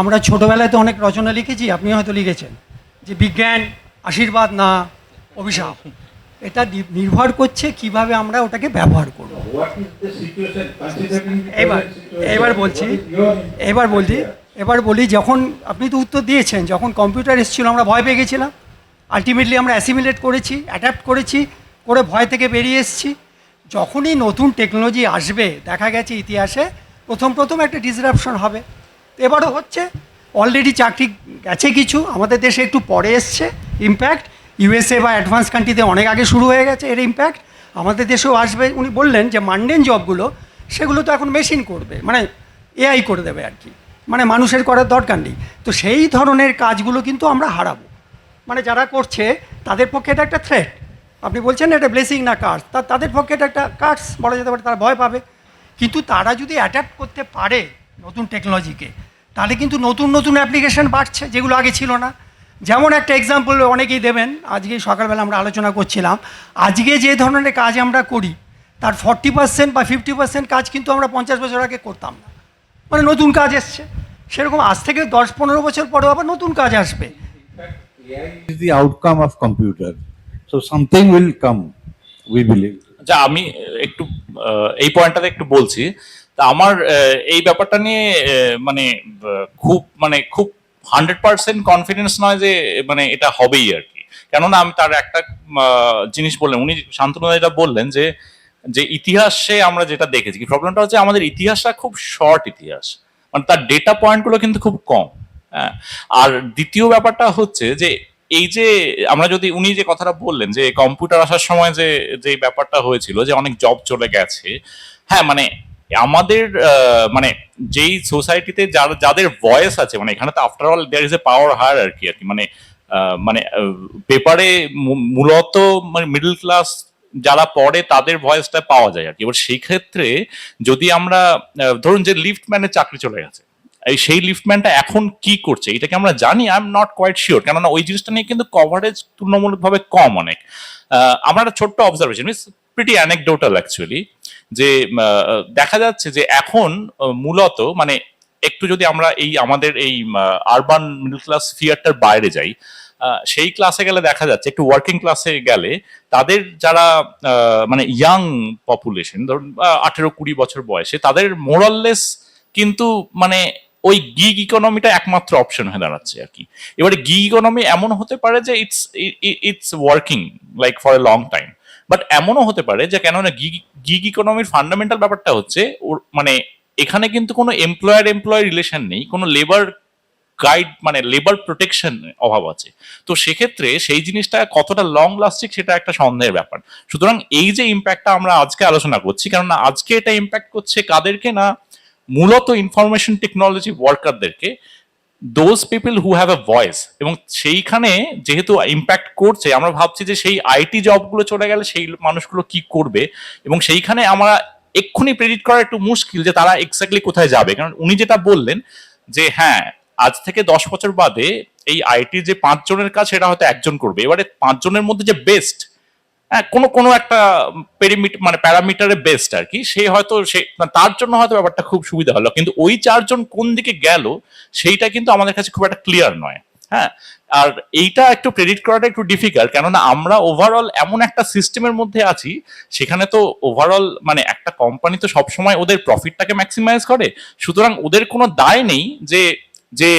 আমরা ছোটোবেলায় তো অনেক রচনা লিখেছি, আপনি হয়তো লিখেছেন যে বিজ্ঞান আশীর্বাদ না অভিশাপ। এটা নির্ভর করছে কিভাবে আমরা ওটাকে ব্যবহার করব। So what is the situation considering the এবার current situation? এবার বলছি, What is your এবার বলি যখন আপনি তো উত্তর দিয়েছেন, যখন কম্পিউটার এসেছিল আমরা ভয় পেয়ে গেছিলাম, আলটিমেটলি আমরা অ্যাসিমিলেট করেছি, অ্যাডাপ্ট করেছি, করে ভয় থেকে বেরিয়ে এসেছি। যখনই নতুন টেকনোলজি আসবে দেখা গেছে ইতিহাসে প্রথম একটা ডিসরাপশন হবে। তো এবারও হচ্ছে, অলরেডি চাকরি গেছে কিছু, আমাদের দেশে একটু পরে এসছে ইম্প্যাক্ট, ইউএসএ বা অ্যাডভান্স কান্ট্রিতে অনেক আগে শুরু হয়ে গেছে এর ইম্প্যাক্ট, আমাদের দেশেও আসবে। উনি বললেন যে মান্ডেন জবগুলো সেগুলো তো এখন মেশিন করবে, মানে এআই করে দেবে আর কি, মানে মানুষের করার দরকার নেই। তো সেই ধরনের কাজগুলো কিন্তু আমরা হারাবো, মানে যারা করছে তাদের পক্ষে এটা একটা থ্রেট। আপনি বলছেন এটা ব্লেসিং না কার্স, তাদের পক্ষে এটা একটা কার্স বলা যেতে পারে, তারা ভয় পাবে। কিন্তু তারা যদি অ্যাডাপ্ট করতে পারে নতুন টেকনোলজিকে, তাহলে কিন্তু নতুন অ্যাপ্লিকেশন বাড়ছে যেগুলো আগে ছিল না। যেমন একটা এক্সাম্পল অনেকেই দেবেন, আজকে সকালবেলা আমরা আলোচনা করছিলাম, আজকে যে ধরনের কাজ আমরা করি তার 40% বা 50% কাজ কিন্তু আমরা 50 বছর আগে করতাম না, মানে নতুন কাজ এসছে। সেরকম আজ থেকে 10-15 বছর পরেও আবার নতুন কাজ আসবে। AI is the outcome of computer. So something will come, we believe. যা আমি একটু এই পয়েন্টটাতে একটু বলছি। তা আমার এই ব্যাপারটা নিয়ে খুব 100% কনফিডেন্স নয় যে মানে এটা হবেই আর কি। কেননা আমি তার একটা জিনিস বললেন, উনি শান্তনু যেটা বললেন যে যে ইতিহাসে আমরা যেটা দেখেছি, কি প্রবলেমটা হচ্ছে আমাদের ইতিহাসটা খুব শর্ট ইতিহাস, মানে তার ডেটা পয়েন্টগুলো কিন্তু খুব কম। হ্যাঁ, আর দ্বিতীয় ব্যাপারটা হচ্ছে যে এই যে আমরা যদি, উনি যে কথাটা বললেন যে কম্পিউটার আসার সময় যে যে ব্যাপারটা হয়েছিল যে অনেক জব চলে গেছে, হ্যাঁ মানে আমাদের মানে যেই সোসাইটিতে যাদের ভয়েস আছে, মানে এখানে তো after all there is a power higher আর কি মানে মানে পেপারে মূলত মানে মিডল ক্লাস যারা পড়ে তাদের ভয়েসটা পাওয়া যায় আর কি। এবার সেই ক্ষেত্রে যদি আমরা ধরুন যে লিফটম্যানের চাকরি চলে গেছে, সেই লিফটম্যানটা এখন কি করছে এটাকে আমরা জানি, I am not quite sure, কেননা ওই জিনিসটা নিয়ে কিন্তু কভারেজ তুলনামূলকভাবে কম অনেক। আমার একটা ছোট্ট observation, it's pretty anecdotal actually, যে দেখা যাচ্ছে যে এখন মূলত মানে একটু যদি আমরা এই আমাদের এই আরবান মিডল ক্লাস স্ফিয়ারটার বাইরে যাই, সেই ক্লাসে গেলে দেখা যাচ্ছে, একটু ওয়ার্কিং ক্লাসে গেলে তাদের যারা মানে ইয়াং পপুলেশন, ধরুন 18-20 বছর বয়সে, তাদের মোরাললেস কিন্তু মানে ওই গিগ ইকোনমিটা একমাত্র অপশন হয়ে দাঁড়াচ্ছে আর কি। এবারে গিগ ইকোনমি এমন হতে পারে যে it's working like for a long time, but এমনও হতে পারে যে কেননা গিগ ইকোনমির ফান্ডামেন্টাল ব্যাপারটা হচ্ছে মানে এখানে কিন্তু কোনো এমপ্লয় রিলেশন নেই, কোনো লেবার গাইড মানে লেবার প্রোটেকশন অভাব আছে। তো সেক্ষেত্রে সেই জিনিসটা কতটা লং লাস্টিং সেটা একটা সন্দেহের ব্যাপার। সুতরাং এই যে ইম্প্যাক্টটা আমরা আজকে আলোচনা করছি, কেননা আজকে এটা ইম্প্যাক্ট করছে কাদেরকে না, মূলত ইনফরমেশন টেকনোলজি ওয়ার্কারদেরকে, those people who have a voice, এবং সেইখানে যেহেতু ইম্প্যাক্ট করছে, আমরা ভাবছি যে সেই আইটি জবগুলো চলে গেলে সেই মানুষগুলো কি করবে, এবং সেইখানে আমরা এক্ষুনি প্রেডিক্ট করা একটু মুশকিল যে তারা এক্স্যাক্টলি কোথায় যাবে। কারণ উনি যেটা বললেন যে হ্যাঁ, আজ থেকে 10 বছর বাদে এই আইটি যে 5 জনের কাজ সেটা হয়তো একজন করবে। এবারে 5 জনের মধ্যে যে বেস্ট, হ্যাঁ, কোনো কোনো একটা মানে প্যারামিটারে বেস্ট আর কি, সে হয়তো তার জন্য হয়তো ব্যাপারটা খুব সুবিধা হলো, কিন্তু ওই 4 জন কোন দিকে গেল সেইটা কিন্তু আমাদের কাছে খুব একটা ক্লিয়ার নয়। হ্যাঁ, আর এইটা একটু প্রেডিক্ট করাটা একটু ডিফিকাল্ট, কেননা আমরা ওভারঅল এমন একটা সিস্টেমের মধ্যে আছি, সেখানে তো ওভারঅল মানে একটা কোম্পানি তো সবসময় ওদের প্রফিটটাকে ম্যাক্সিমাইজ করে, সুতরাং ওদের কোনো দায় নেই যে যে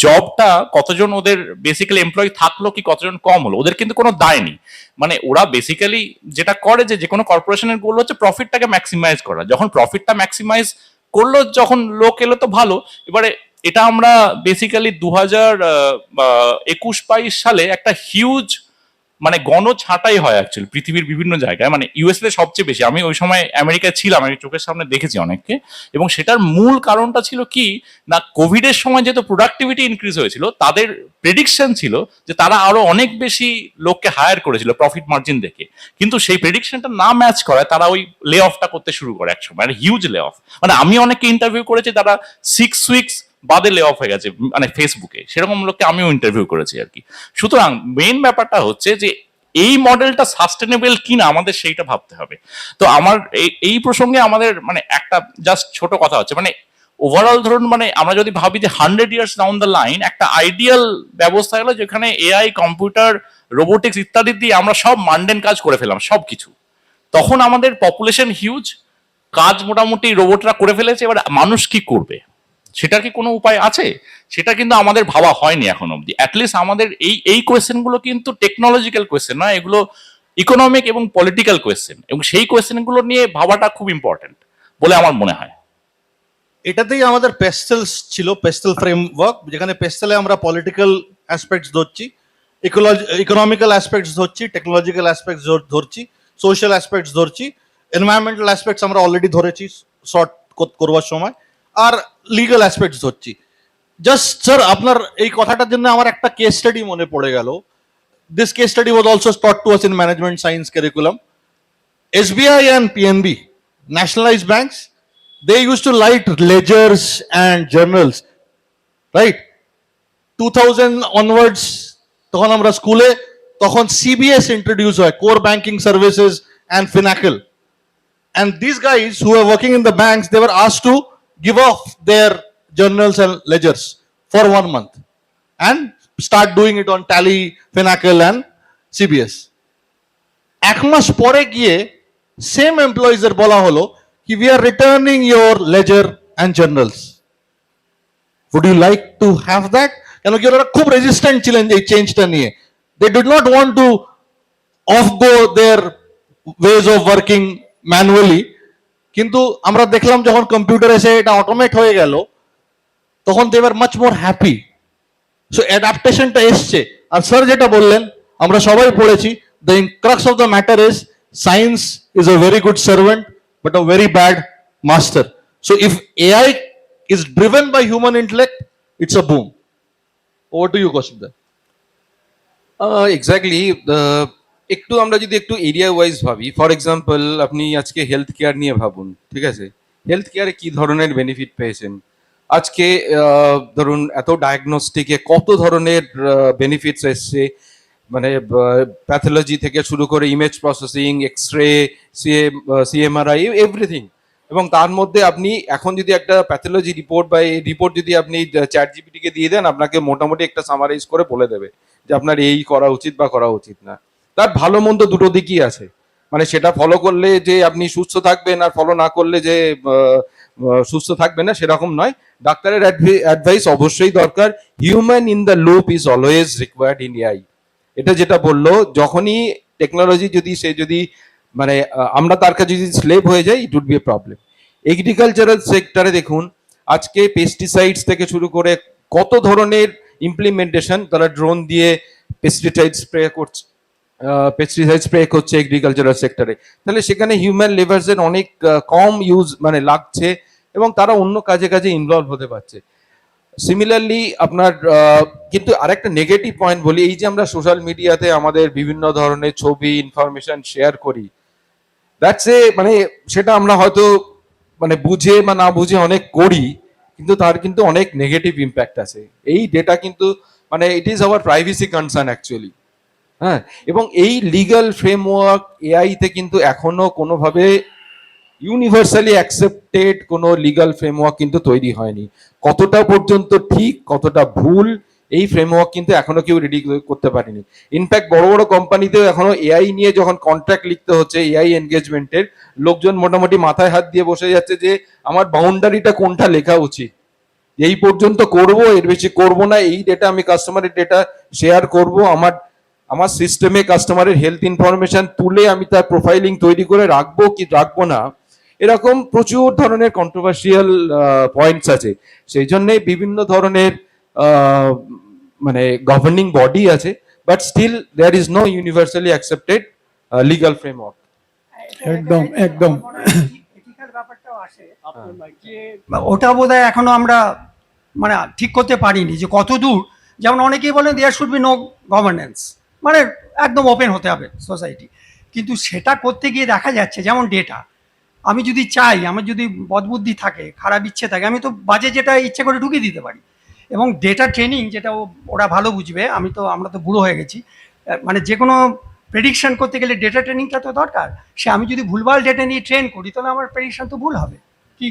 জবটা কতজন ওদের বেসিক্যালি এমপ্লয়ি থাকলো কি কতজন কম হলো, ওদের কিন্তু কোনো দায় নেই। মানে ওরা বেসিক্যালি যেটা করে যে কোনো কর্পোরেশনের গোল হচ্ছে প্রফিটটাকে ম্যাক্সিমাইজ করা, যখন প্রফিটটা ম্যাক্সিমাইজ করলো, যখন লোক এলো তো ভালো। এবারে এটা আমরা বেসিক্যালি 2021-22 সালে একটা হিউজ মানে ছাঁটাই হয় অ্যাকচুয়ালি পৃথিবীর বিভিন্ন জায়গায়, মানে ইউএসএ সবচেয়ে বেশি। আমি ওই সময় আমেরিকায় ছিলাম, আমি চোখের সামনে দেখেছি অনেককে, এবং সেটার মূল কারণটা ছিল কি না, কোভিডের সময় যেহেতু প্রোডাক্টিভিটি ইনক্রিজ হয়েছিল, তাদের প্রেডিকশন ছিল যে তারা আরো অনেক বেশি লোককে হায়ার করেছিল প্রফিট মার্জিন দেখে, কিন্তু সেই প্রেডিকশনটা না ম্যাচ করায় তারা ওই লে অফটা করতে শুরু করে একসময়, মানে হিউজ লে অফ। মানে আমি অনেককে ইন্টারভিউ করেছি, তারা 6 উইকস বাদে লে অফ হয়ে গেছে, মানে ফেসবুকে সেরকম লোককে আমিও ইন্টারভিউ করেছি আর কি। সুতরাং মেইন ব্যাপারটা হচ্ছে যে এই মডেলটা সাস্টেনেবল কিনা আমাদের সেইটা ভাবতে হবে। তো আমার এই প্রসঙ্গে আমাদের মানে একটা জাস্ট ছোট কথা হচ্ছে, মানে ওভারঅল ধরুন, মানে আমরা যদি ভাবি যে 100 ইয়ার্স ডাউন দ্য লাইন একটা আইডিয়াল ব্যবস্থা হলো যেখানে এআই, কম্পিউটার, রোবোটিক্স ইত্যাদি দিয়ে আমরা সব মান্ডেন কাজ করে ফেলাম সবকিছু, তখন আমাদের পপুলেশন হিউজ, কাজ মোটামুটি রোবটরা করে ফেলেছে, এবার মানুষ কি করবে সেটার কি কোনো উপায় আছে? সেটা কিন্তু আমাদের ভাবা হয়নি এখন অব্দি। অ্যাটলিস্ট আমাদের এই কোয়েশ্চেন গুলো কিন্তু টেকনোলজিক্যাল কোয়েশ্চেন নয়, এগুলো ইকোনমিক এবং পলিটিক্যাল কোয়েশ্চেন, এবং সেই কোয়েশ্চেন গুলো নিয়ে ভাবাটা খুব ইম্পর্টেন্ট বলে আমার মনে হয়। এটাতেই আমাদের পেস্টেলস ছিল, পেস্টেল ফ্রেমওয়ার্ক, যেখানে পেস্টেলে আমরা পলিটিক্যাল অ্যাসপেক্টস ধরছি, ইকোনমিক্যাল অ্যাসপেক্টস ধরছি, টেকনোলজিক্যাল অ্যাসপেক্টস ধরছি, সোশ্যাল অ্যাসপেক্টস ধরছি, এনভায়রনমেন্টাল অ্যাসপেক্টস আমরা অলরেডি ধরেছি শর্ট করবার সময়, আর লিগ্যাল অ্যাসপেক্টস ধরছি। জাস্ট স্যার, আপনার এই কথাটার জন্য আমার একটা কেস স্টাডি মনে পড়ে গেল। This case study was also taught to us in management science curriculum. SBI and PNB, nationalized banks, they used to write ledgers and journals, right? 2000 onwards, তখন আমরা স্কুলে, তখন CBS ইন্ট্রোডিউস হয়, core banking services and ফিনাকেল, and these guys who were working in the banks, they were asked to give off their journals and ledgers for 1 month and start doing it on Tally, Finacle and CBS. 1 মাস পরে গিয়ে same এমপ্লয়িজের বলা হলো কি we are returning your ledger and journals. Would you like to have that? কেন কি ওরা খুব resistant ছিলেন এই চেঞ্জটা নিয়ে। They did not want to off-go their ways of working manually. কিন্তু আমরা দেখলাম যখন কম্পিউটার এসে এটা অটোমেট হয়ে গেল, তখন they were much more happy. So অ্যাডাপ্টেশনটা এসছে। আর স্যার যেটা বললেন আমরা সবাই পড়েছি, the crux of the matter is science is a very good servant but a very bad master. So if AI is driven by human intellect, it's a boom. Over to you, Kaushik. Exactly. একটু আমরা যদি একটু area wise ভাবি, for example আপনি আজকে health care নিয়ে ভাবুন, ঠিক আছে? হেলথ কেয়ারে কি ধরনের বেনিফিট পেয়েছেন আজকে? ধরুন এত ডায়াগনস্টিকে কত ধরনের বেনিফিটস এসছে, মানে প্যাথোলজি থেকে শুরু করে image processing, X-ray, CMRI, everything. এবং তার মধ্যে আপনি এখন যদি একটা প্যাথোলজি রিপোর্ট বা এই রিপোর্ট যদি আপনি চ্যাট জিপিটিকে দিয়ে দেন, আপনাকে মোটামুটি একটা সামারাইজ করে বলে দেবে যে আপনার এই করা উচিত বা করা উচিত না। তার ভালো মন্দ দুটো দিকই আছে, মানে সেটা ফলো করলে যে আপনি সুস্থ থাকবেন আর ফলো না করলে যে সুস্থ থাকবে না সেরকম নয়। ডাক্তারের অ্যাডভাইস অবশ্যই দরকার। Human in the loop is always required in AI. এটা যেটা বললো, যখনই টেকনোলজি যদি মানে আমরা তার কাছে যদি স্লেভ হয়ে যাই, it would be a problem. Agricultural সেক্টরে দেখুন আজকে পেস্টিসাইডস থেকে শুরু করে কত ধরনের ইমপ্লিমেন্টেশন, তারা ড্রোন দিয়ে পেস্টিসাইড স্প্রে করছে এগ্রিকালচারাল সেক্টরে। তাহলে সেখানে হিউম্যান লেবার্সের অনেক কম ইউজ মানে লাগছে এবং তারা অন্য কাজে ইনভলভ হতে পারছে। সিমিলারলি আপনার কিন্তু আরেকটা নেগেটিভ পয়েন্ট বলি, এই যে আমরা সোশ্যাল মিডিয়াতে আমাদের বিভিন্ন ধরনের ছবি ইনফরমেশন শেয়ার করি, দ্যাটস এ মানে সেটা আমরা হয়তো মানে বুঝে বা না বুঝে অনেক করি, কিন্তু তার কিন্তু অনেক নেগেটিভ ইম্প্যাক্ট আছে। এই ডেটা কিন্তু মানে it is our privacy concern actually. হ্যাঁ, এবং এই লিগ্যাল ফ্রেমওয়ার্ক এআই তে কিন্তু এখনো কোনোভাবে ইউনিভার্সালি অ্যাকসেপ্টেড কোনো লিগ্যাল ফ্রেমওয়ার্ক কিন্তু তৈরি হয়নি। কতটা পর্যন্ত ঠিক কতটা ভুল এই ফ্রেমওয়ার্ক কিন্তু এখনো কেউ রেডি করতে পারেনি। ইনফ্যাক্ট বড় বড় কোম্পানিতেও এখনো এআই নিয়ে যখন কন্ট্রাক্ট লিখতে হচ্ছে এআই এনগেজমেন্টের, লোকজন মোটামুটি মাথায় হাত দিয়ে বসে যাচ্ছে যে আমার বাউন্ডারিটা কোনটা লেখা উচিত, এই পর্যন্ত করব, এর বেশি করব না, এই ডেটা আমি কাস্টমারের ডেটা শেয়ার করব, আমার সিস্টেমে কাস্টমারের হেলথ ইনফরমেশন তুলে আমি তার প্রোফাইলিং তৈরি করে রাখবো কি রাখবো না, এরকম প্রচুর ধরনের কন্ট্রোভার্সিয়াল পয়েন্টস আছে। সেই জন্য বিভিন্ন ধরনের মানে গভর্নিং বডি আছে, but still there is no universally accepted legal framework. একদম একদম এথিক্যাল ব্যাপারটাও আসে যে ওটা বোধহয় এখনো আমরা মানে ঠিক করতে পারিনি যে কত দূর। যেমন অনেকেই বলেন there should be no governance, মানে একদম ওপেন হতে হবে সোসাইটি, কিন্তু সেটা করতে গিয়ে দেখা যাচ্ছে যেমন ডেটা, আমি যদি চাই, আমার যদি বদবুদ্ধি থাকে, খারাপ ইচ্ছে থাকে, আমি তো বাজে যেটা ইচ্ছে করে ঢুকিয়ে দিতে পারি। এবং ডেটা ট্রেনিং যেটা ওরা ভালো বুঝবে, আমরা তো বুড়ো হয়ে গেছি, মানে যে কোনো প্রেডিকশন করতে গেলে ডেটা ট্রেনিংটা তো দরকার। আমি যদি ভুলভাল ডেটা নিয়ে ট্রেন করি তাহলে আমার প্রেডিকশন তো ভুল হবে।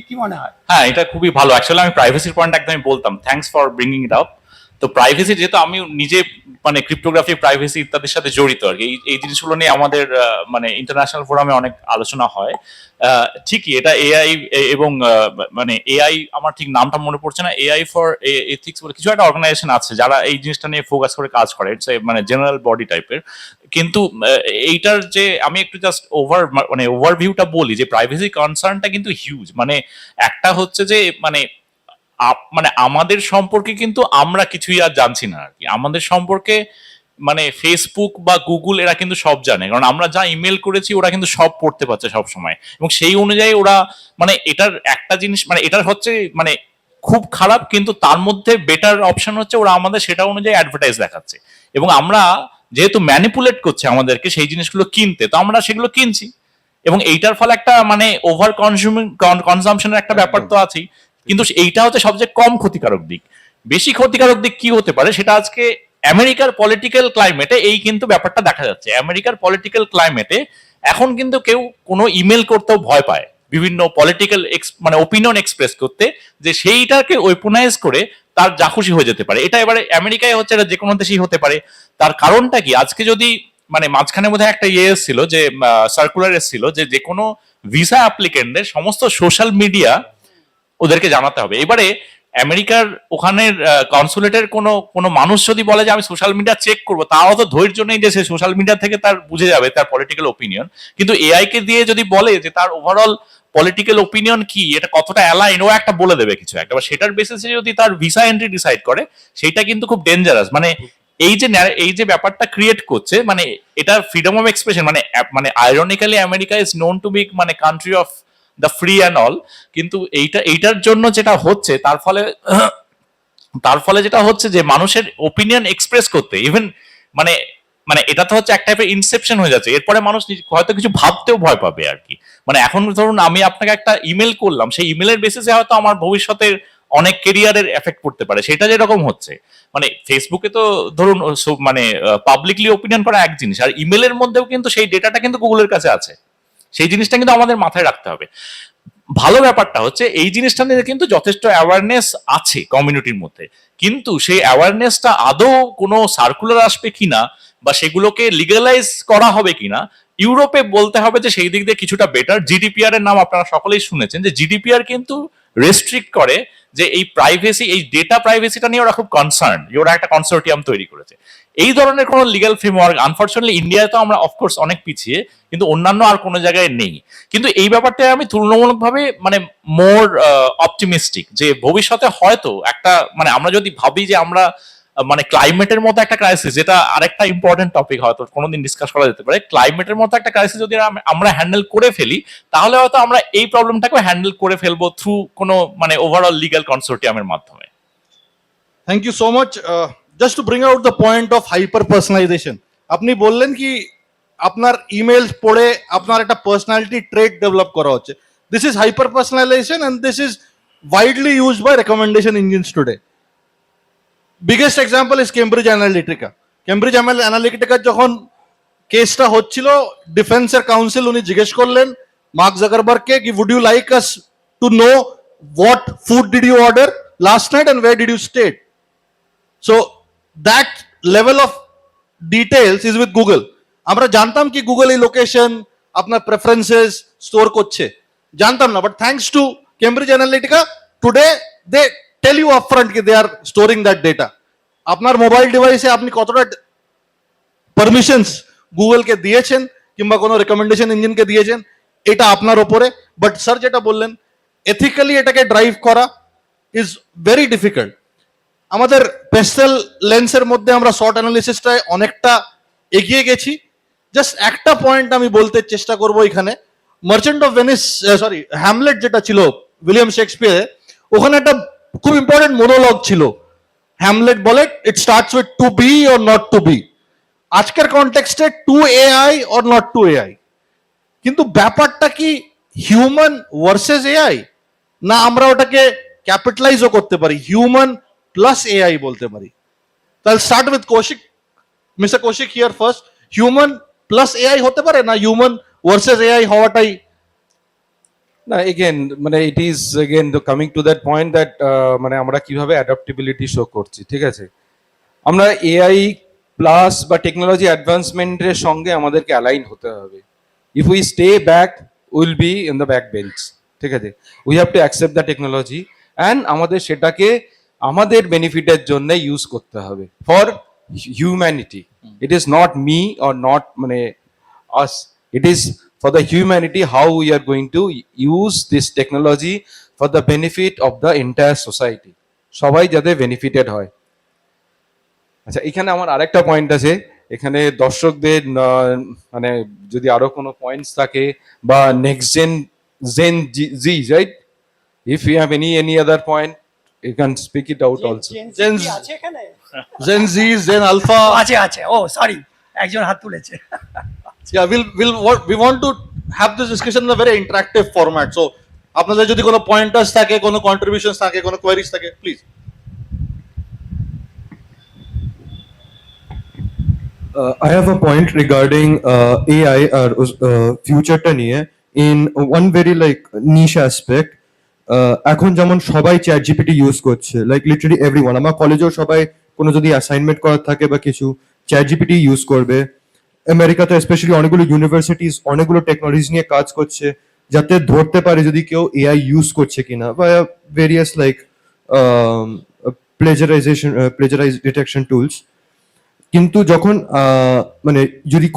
কি মনে হয়? হ্যাঁ, এটা খুবই ভালো। অ্যাকচুয়ালি আমি প্রাইভেসির পয়েন্ট একদমই বলতাম, thanks for bringing it up. তো প্রাইভেসি যেহেতু আমি নিজে মানে ক্রিপ্টোগ্রাফি, প্রাইভেসি ইত্যাদির সাথে জড়িত আর কি, এই জিনিসগুলো নিয়ে আমাদের মানে ইন্টারন্যাশনাল ফোরামে অনেক আলোচনা হয়। ঠিকই এটা এআই এবং মানে এআই, আমার ঠিক নামটা মনে পড়ছে না, এআই ফর এথিক্স বলে কিছু একটা অর্গানাইজেশন আছে যারা এই জিনিসটা নিয়ে ফোকাস করে কাজ করে, ইটস মানে জেনারেল বডি টাইপের। কিন্তু এইটার যে আমি একটু জাস্ট মানে ওভারভিউটা বলি যে প্রাইভেসি কনসার্নটা কিন্তু হিউজ। মানে একটা হচ্ছে যে মানে মানে আমাদের সম্পর্কে কিন্তু আমরা কিছুই আর জানছি না আর কি। আমাদের সম্পর্কে মানে ফেসবুক বা গুগল এরা কিন্তু সব জানে, কারণ আমরা যা ইমেল করেছি ওরা কিন্তু সব পড়তে পারছে সব সময়, এবং সেই অনুযায়ী ওরা মানে এটার একটা জিনিস মানে এটার হচ্ছে মানে খুব খারাপ, কিন্তু তার মধ্যে বেটার অপশন হচ্ছে ওরা আমাদের সেটা অনুযায়ী অ্যাডভার্টাইজ দেখাচ্ছে, এবং আমরা যেহেতু ম্যানিপুলেট করছে আমাদেরকে সেই জিনিসগুলো কিনতে, তো আমরা সেগুলো কিনছি, এবং এইটার ফলে একটা মানে ওভার কনজাম্পশনের একটা ব্যাপার তো আছেই। কিন্তু এইটা হচ্ছে সবচেয়ে কম ক্ষতিকারক দিক। বেশি ক্ষতিকারক দিক কি হতে পারে সেটা আজকে আমেরিকার পলিটিক্যাল ক্লাইমেটে এই কিন্তু ব্যাপারটা দেখা যাচ্ছে। আমেরিকার পলিটিক্যাল ক্লাইমেটে এখন কিন্তু কেউ কোনো ইমেল করতেও ভয় পায় বিভিন্ন পলিটিক্যাল মানে ওপিনিয়ন এক্সপ্রেস করতে, যে সেইটাকে ওয়েপনাইজ করে তার যা খুশি হয়ে যেতে পারে। এটা এবারে আমেরিকায় হচ্ছে, এটা যে কোনো দেশেই হতে পারে। তার কারণটা কি, আজকে যদি মানে মাঝখানে বোধহয় একটা এসেছিল যে সার্কুলার এসেছিল যে কোনো ভিসা অ্যাপ্লিকেন্টদের সমস্ত সোশ্যাল মিডিয়া ওদেরকে জানাতে হবে। এবারে আমেরিকার ওখানের কনসুলেটের কোনো মানুষ যদি বলে যে আমি সোশ্যাল মিডিয়া চেক করবো, তাও তো ধৈর্য নেই যে সে সোশ্যাল মিডিয়া থেকে তার বুঝে যাবে তার পলিটিক্যাল ওপিনিয়ন। কিন্তু এআই কে দিয়ে যদি বলে যে তার ওভারঅল পলিটিক্যাল ওপিনিয়ন কি, এটা কতটা অ্যালাইন, ও একটা বলে দেবে কিছু একটা, সেটার বেসিসে যদি তার ভিসা এন্ট্রি ডিসাইড করে, সেটা কিন্তু খুব ডেঞ্জারাস। মানে এই যে ব্যাপারটা ক্রিয়েট করছে, মানে এটা ফ্রিডম অফ এক্সপ্রেশন, মানে ironically America is known to be মানে country of the free and all. কিন্তু এইটার জন্য যেটা হচ্ছে, তার ফলে যেটা হচ্ছে যে মানুষের ওপিনিয়ন এক্সপ্রেস করতে ইভেন মানে মানে এটা তো হচ্ছে এক টাইপের ইনসেপশন হয়ে যাচ্ছে। এরপরে মানুষ হয়তো কিছু ভাবতেও ভয় পাবে আর কি। মানে এখন ধরুন আমি আপনাকে একটা ইমেল করলাম, সেই ইমেলের বেসিসে হয়তো আমার ভবিষ্যতের অনেক কেরিয়ারের এফেক্ট পড়তে পারে, সেটা যেরকম হচ্ছে। মানে ফেসবুকে তো ধরুন মানে পাবলিকলি ওপিনিয়ন করা এক জিনিস, আর ইমেলের মধ্যেও কিন্তু সেই ডেটাটা কিন্তু গুগলের কাছে আছে। সেই জিনিসটা কিন্তু আমাদের মাথায় রাখতে হবে। ভালো ব্যাপারটা হচ্ছে এই জিনিসটা নিয়ে কিন্তু যথেষ্ট অ্যাওয়ারনেস আছে কমিউনিটির মধ্যে, কিন্তু সেই অ্যাওয়ারনেসটা আদৌ কোনো সার্কুলার আসবে কিনা বা সেগুলোকে লিগালাইজ করা হবে কিনা, ইউরোপে বলতে হবে যে সেই দিক দিয়ে কিছুটা বেটার। জিডিপিআর এর নাম আপনারা সকলেই শুনেছেন, যে জিডিপিআর কিন্তু রেস্ট্রিক্ট করে যে এই প্রাইভেসি, এই ডেটা প্রাইভেসিটা নিয়ে ওরা খুব কনসার্ন, ওরা একটা কনসোর্টিয়াম তৈরি করেছে। এই ধরনের কোনো লিগ্যাল ফ্রেমওয়ার্ক আনফরচুনেটলি ইন্ডিয়ায় তো আমরা অফকোর্স অনেক পিছিয়ে, কিন্তু অন্যান্য আর কোনো জায়গায় নেই। কিন্তু এই ব্যাপারটা আমি তুলনামূলকভাবে মানে মোর অপটিমিস্টিক যে ভবিষ্যতে হয়তো একটা মানে আমরা যদি ভাবি যে আমরা মানে ক্লাইমেটের মতো একটা ক্রাইসিস, যেটা আরেকটা ইম্পর্টেন্ট টপিক হয়তো কোনোদিন ডিসকাস করা যেতে পারে, ক্লাইমেটের মতো একটা ক্রাইসিস যদি আমরা হ্যান্ডেল করে ফেলি, তাহলে হয়তো আমরা এই প্রবলেমটাকে হ্যান্ডেল করে ফেলবো থ্রু কোনো মানে ওভারঅল লিগ্যাল কনসোর্টিয়ামের মাধ্যমে। Thank you so much. Just to bring out the point of hyper personalisation, আপনি বললেন কি আপনার ইমেল পড়ে আপনার একটা পার্সোনালিটি ট্রেট ডেভেলপ করা হচ্ছে। This is hyper personalisation and this is widely used by recommendation engines today. Biggest example is Cambridge Analytica. Cambridge Analytica যখন কেসটা হচ্ছিল, ডিফেন্সের কাউন্সিল উনি জিজ্ঞেস করলেন মার্ক জাকারবার্গকে কি would you like us to know what food did you order last night and where did you stay? So that level of details is with Google. আমরা জানতাম কি গুগল এই লোকেশন আপনার প্রেফারেন্সেস স্টোর করছে, জানতাম না, but thanks to Cambridge Analytica today they tell you upfront कि they are storing that data. আপনার মোবাইল ডিভাইসে আপনি কতটা পারমিশনস গুগলকে দিয়েছেন কিংবা কোনো রেকমেন্ডেশন ইঞ্জিনকে দিয়েছেন এটা আপনার ওপরে। বাট স্যার যেটা বললেন এথিক্যালি এটাকে ড্রাইভ করা ইজ ভেরি ডিফিকাল্ট। আমাদের পেস্টেল লেন্সের মধ্যে আমরা শর্ট অ্যানালিসিসটায় অনেকটা এগিয়ে গেছি। জাস্ট একটা পয়েন্ট আমি বলতে চেষ্টা করব এখানে, merchant of Venice sorry Hamlet যেটা ছিল উইলিয়াম শেক্সপিয়ারে, ওখানে একটা খুব ইম্পর্টেন্ট মোনোলগ ছিল। হ্যামলেট বলে it starts with to be or not to be. আজকের কনটেক্সটে to AI or not to AI, কিন্তু ব্যাপারটা কি হিউম্যান ভার্সেস এআই, না আমরা ওটাকে ক্যাপিটালাইজও করতে পারি হিউম্যান প্লাস এআই বলতে পারি। তাহলে start with Kaushik, mister Kaushik here first, human plus AI হতে পারে না হিউম্যান ভার্সেস এআই হওয়াটাই? না, এগেন মানে it is again coming to that point that মানে আমরা কিভাবে অ্যাডাপ্টেবিলিটি শো করছি, ঠিক আছে? আমরা এআই প্লাস বা টেকনোলজি অ্যাডভান্সমেন্টের সঙ্গে আমাদেরকে অ্যালাইন হতে হবে। If we stay back will be in the back bench, ঠিক আছে? We have to accept the technology and আমাদের সেটাকে আমাদের বেনিফিটের জন্য ইউজ করতে হবে for humanity. It is not me or not মানে আস, it is for the humanity how we are going to use this technology for the benefit of the entire society, সবাই যাতে benefited হয়। আচ্ছা, এখানে আমার আরেকটা পয়েন্ট আছে, এখানে দর্শকদের মানে যদি আরো কোনো পয়েন্টস থাকে বা next Gen Z right, if you have any other point you can speak it out also. আছে এখানে, জেন জি, জেন আলফা আছে। ও সরি, একজন হাত তুলেছে। Yeah, we want to have this discussion in a very interactive format. So, আপনাদের যদি কোনো pointers থাকে, কোনো কন্ট্রিবিউশনস থাকে, কোনো কোয়েরিজ থাকে, please. I have a point regarding AI or future টা নিয়ে in one very like niche aspect. এখন যেমন সবাই চ্যাট জিপিটি ইউজ করছে, লাইক লিটারালি এভরিওয়ান। আমার কলেজেও সবাই কোনো যদি অ্যাসাইনমেন্ট করার থাকে বা কিছু, চ্যাট জিপিটি ইউজ করবে। আমেরিকাতে স্পেশালি অনেকগুলো ইউনিভার্সিটিস অনেকগুলো টেকনোলজি নিয়ে কাজ করছে যাতে ধরতে পারে যদি কেউ এআই ইউজ করছে কিনা, বা ভেরিয়াস লাইক প্লেজারাইজ ডিটেকশন টুলস। কিন্তু যখন মানে যদি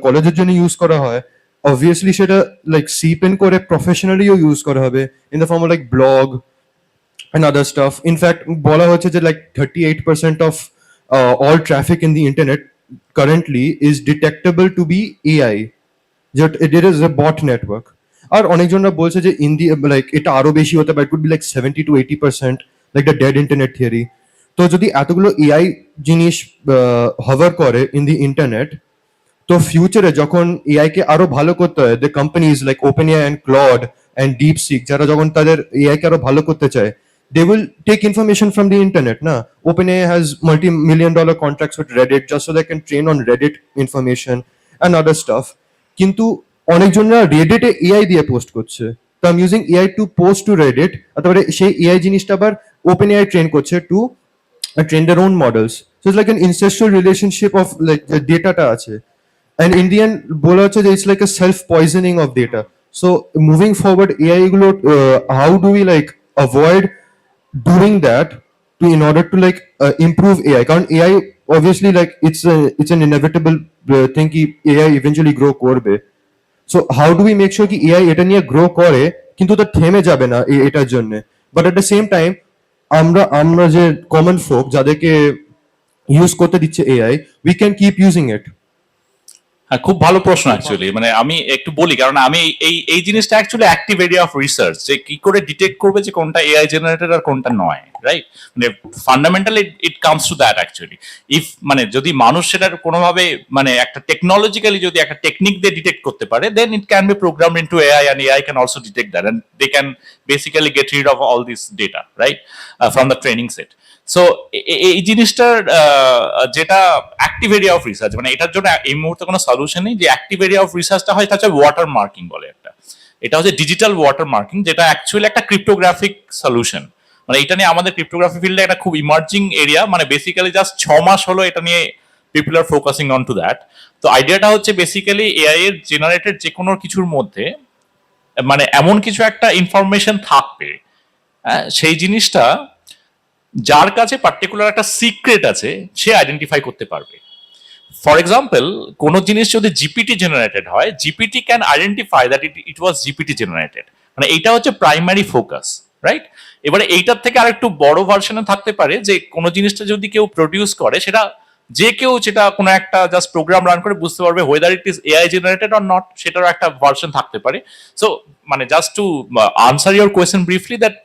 কলেজের জন্য ইউজ করা হয়, অবভিয়াসলি সেটা লাইক সিপেন করে প্রফেশনালিও ইউজ করা হবে in the form of like blog and other stuff. In fact, বলা হচ্ছে যে like 38% of all traffic in the internet currently is detectable to be AI. It is a bot network. আর অনেকজনরা বলছে যে in the like এটা আরো বেশি হতে পারে, it could be like 70 to 80%, like the dead internet theory. তো যদি এতগুলো AI জিনিস hover করে in the internet, তো ফিউচারে যখন এআই কে আরো ভালো করতে হয়, the companies like OpenAI and Claude and DeepSeek যারা যখন তাদের এআই কে আরো ভালো করতে চায়, they will take information from the internet. Na OpenAI has multi-million-dollar contracts with Reddit just so they can train on Reddit information and other stuff. কিন্তু অনেকজনরা Reddit এ AI দিয়ে post করছে, তো I'm using AI to post to Reddit, তারপরে সেই AI জিনিসটা আবার OpenAI train করছে to train their own models. So it's like an incestual relationship of like the data আছে, and in the end বলা হচ্ছে যে it's like a self poisoning of data. So moving forward AI গুলো how do we like avoid doing that to in order to like improve AI? কারণ AI obviously like it's an inevitable thing ki AI eventually grow করবে. So how do we make sure ki AI এটা নিয়ে grow করে কিন্তু তা থেমে যাবে না এটার জন্য, but at the same time আমরা যে common folk যাদেরকে ইউজ করতে দিচ্ছে AI, we can keep using it. হ্যাঁ, খুব ভালো প্রশ্ন অ্যাকচুয়ালি। মানে আমি একটু বলি, কারণ আমি এই জিনিসটা actually active area of research, যে কি করে ডিটেক্ট করবে যে কোনটা এআই জেনারেটেড আর কোনটা নয়। রাইট? মানে fundamentally it comes to that actually. If মানে যদি মানুষ সেটার কোনোভাবে মানে একটা টেকনোলজিক্যালি যদি একটা টেকনিক দিয়ে ডিটেক্ট করতে পারে, then it can be programmed into AI, and AI can also detect that, and they can basically get rid of all this data, right, from the training set. So এই জিনিসটার যেটা active area of research, মানে এটার জন্য এই মুহূর্তে কোনো solution নেই। যে অ্যাক্টিভ এরিয়া অফ রিসার্চটা হয়, এটা হচ্ছে ওয়াটার মার্কিং বলে একটা। এটা হচ্ছে ডিজিটাল ওয়াটার মার্কিং, যেটা অ্যাকচুয়ালি একটা ক্রিপ্টোগ্রাফিক সলিউশন। মানে এটা নিয়ে আমাদের ক্রিপ্টোগ্রাফি ফিল্ডে একটা খুব ইমার্জিং এরিয়া, মানে বেসিক্যালি জাস্ট 6 মাস হলো এটা নিয়ে people are focusing on to that. তো আইডিয়াটা হচ্ছে বেসিক্যালি এআই এর জেনারেটেড যে কোনো কিছুর মধ্যে মানে এমন কিছু একটা ইনফরমেশন থাকবে, সেই জিনিসটা যার কাছে পার্টিকুলার একটা সিক্রেট আছে সে আইডেন্টিফাই করতে পারবে। ফর এক্সাম্পল, কোন জিনিস যদি জিপিটি জেনারেটেড হয়, GPT can identify that it was GPT generated. মানে এইটা হচ্ছে প্রাইমারি ফোকাস, রাইট? এবারে এইটার থেকে আর একটু বড় ভার্সনে থাকতে পারে যে কোনো জিনিসটা যদি কেউ প্রডিউস করে, সেটা যে কেউ সেটা কোনো একটা জাস্ট প্রোগ্রাম রান করে বুঝতে পারবে whether it is AI generated or not, সেটারও একটা ভার্সন থাকতে পারে। সো মানে just to answer your question briefly, that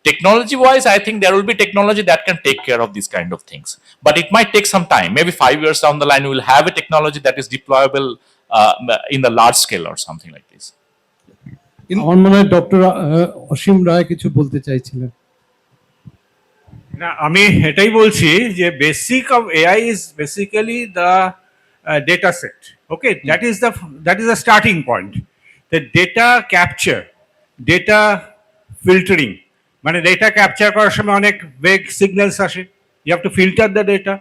technology wise, I think there will be technology that can take care of these kind of things, but it might take some time. Maybe 5 years down the line we will have a technology that is deployable in the large scale or something like this. আমার মনে হয় doctor অসীম রায় কিছু বলতে চাইছিলেন। না, আমি এটাই বলছি যে basic of AI is basically the data set. Okay, that is the starting point. The data capture, data filtering, মানে ডেটা ক্যাপচার করার সময় অনেক বেগ সিগন্যালস আসে, you have to filter the data,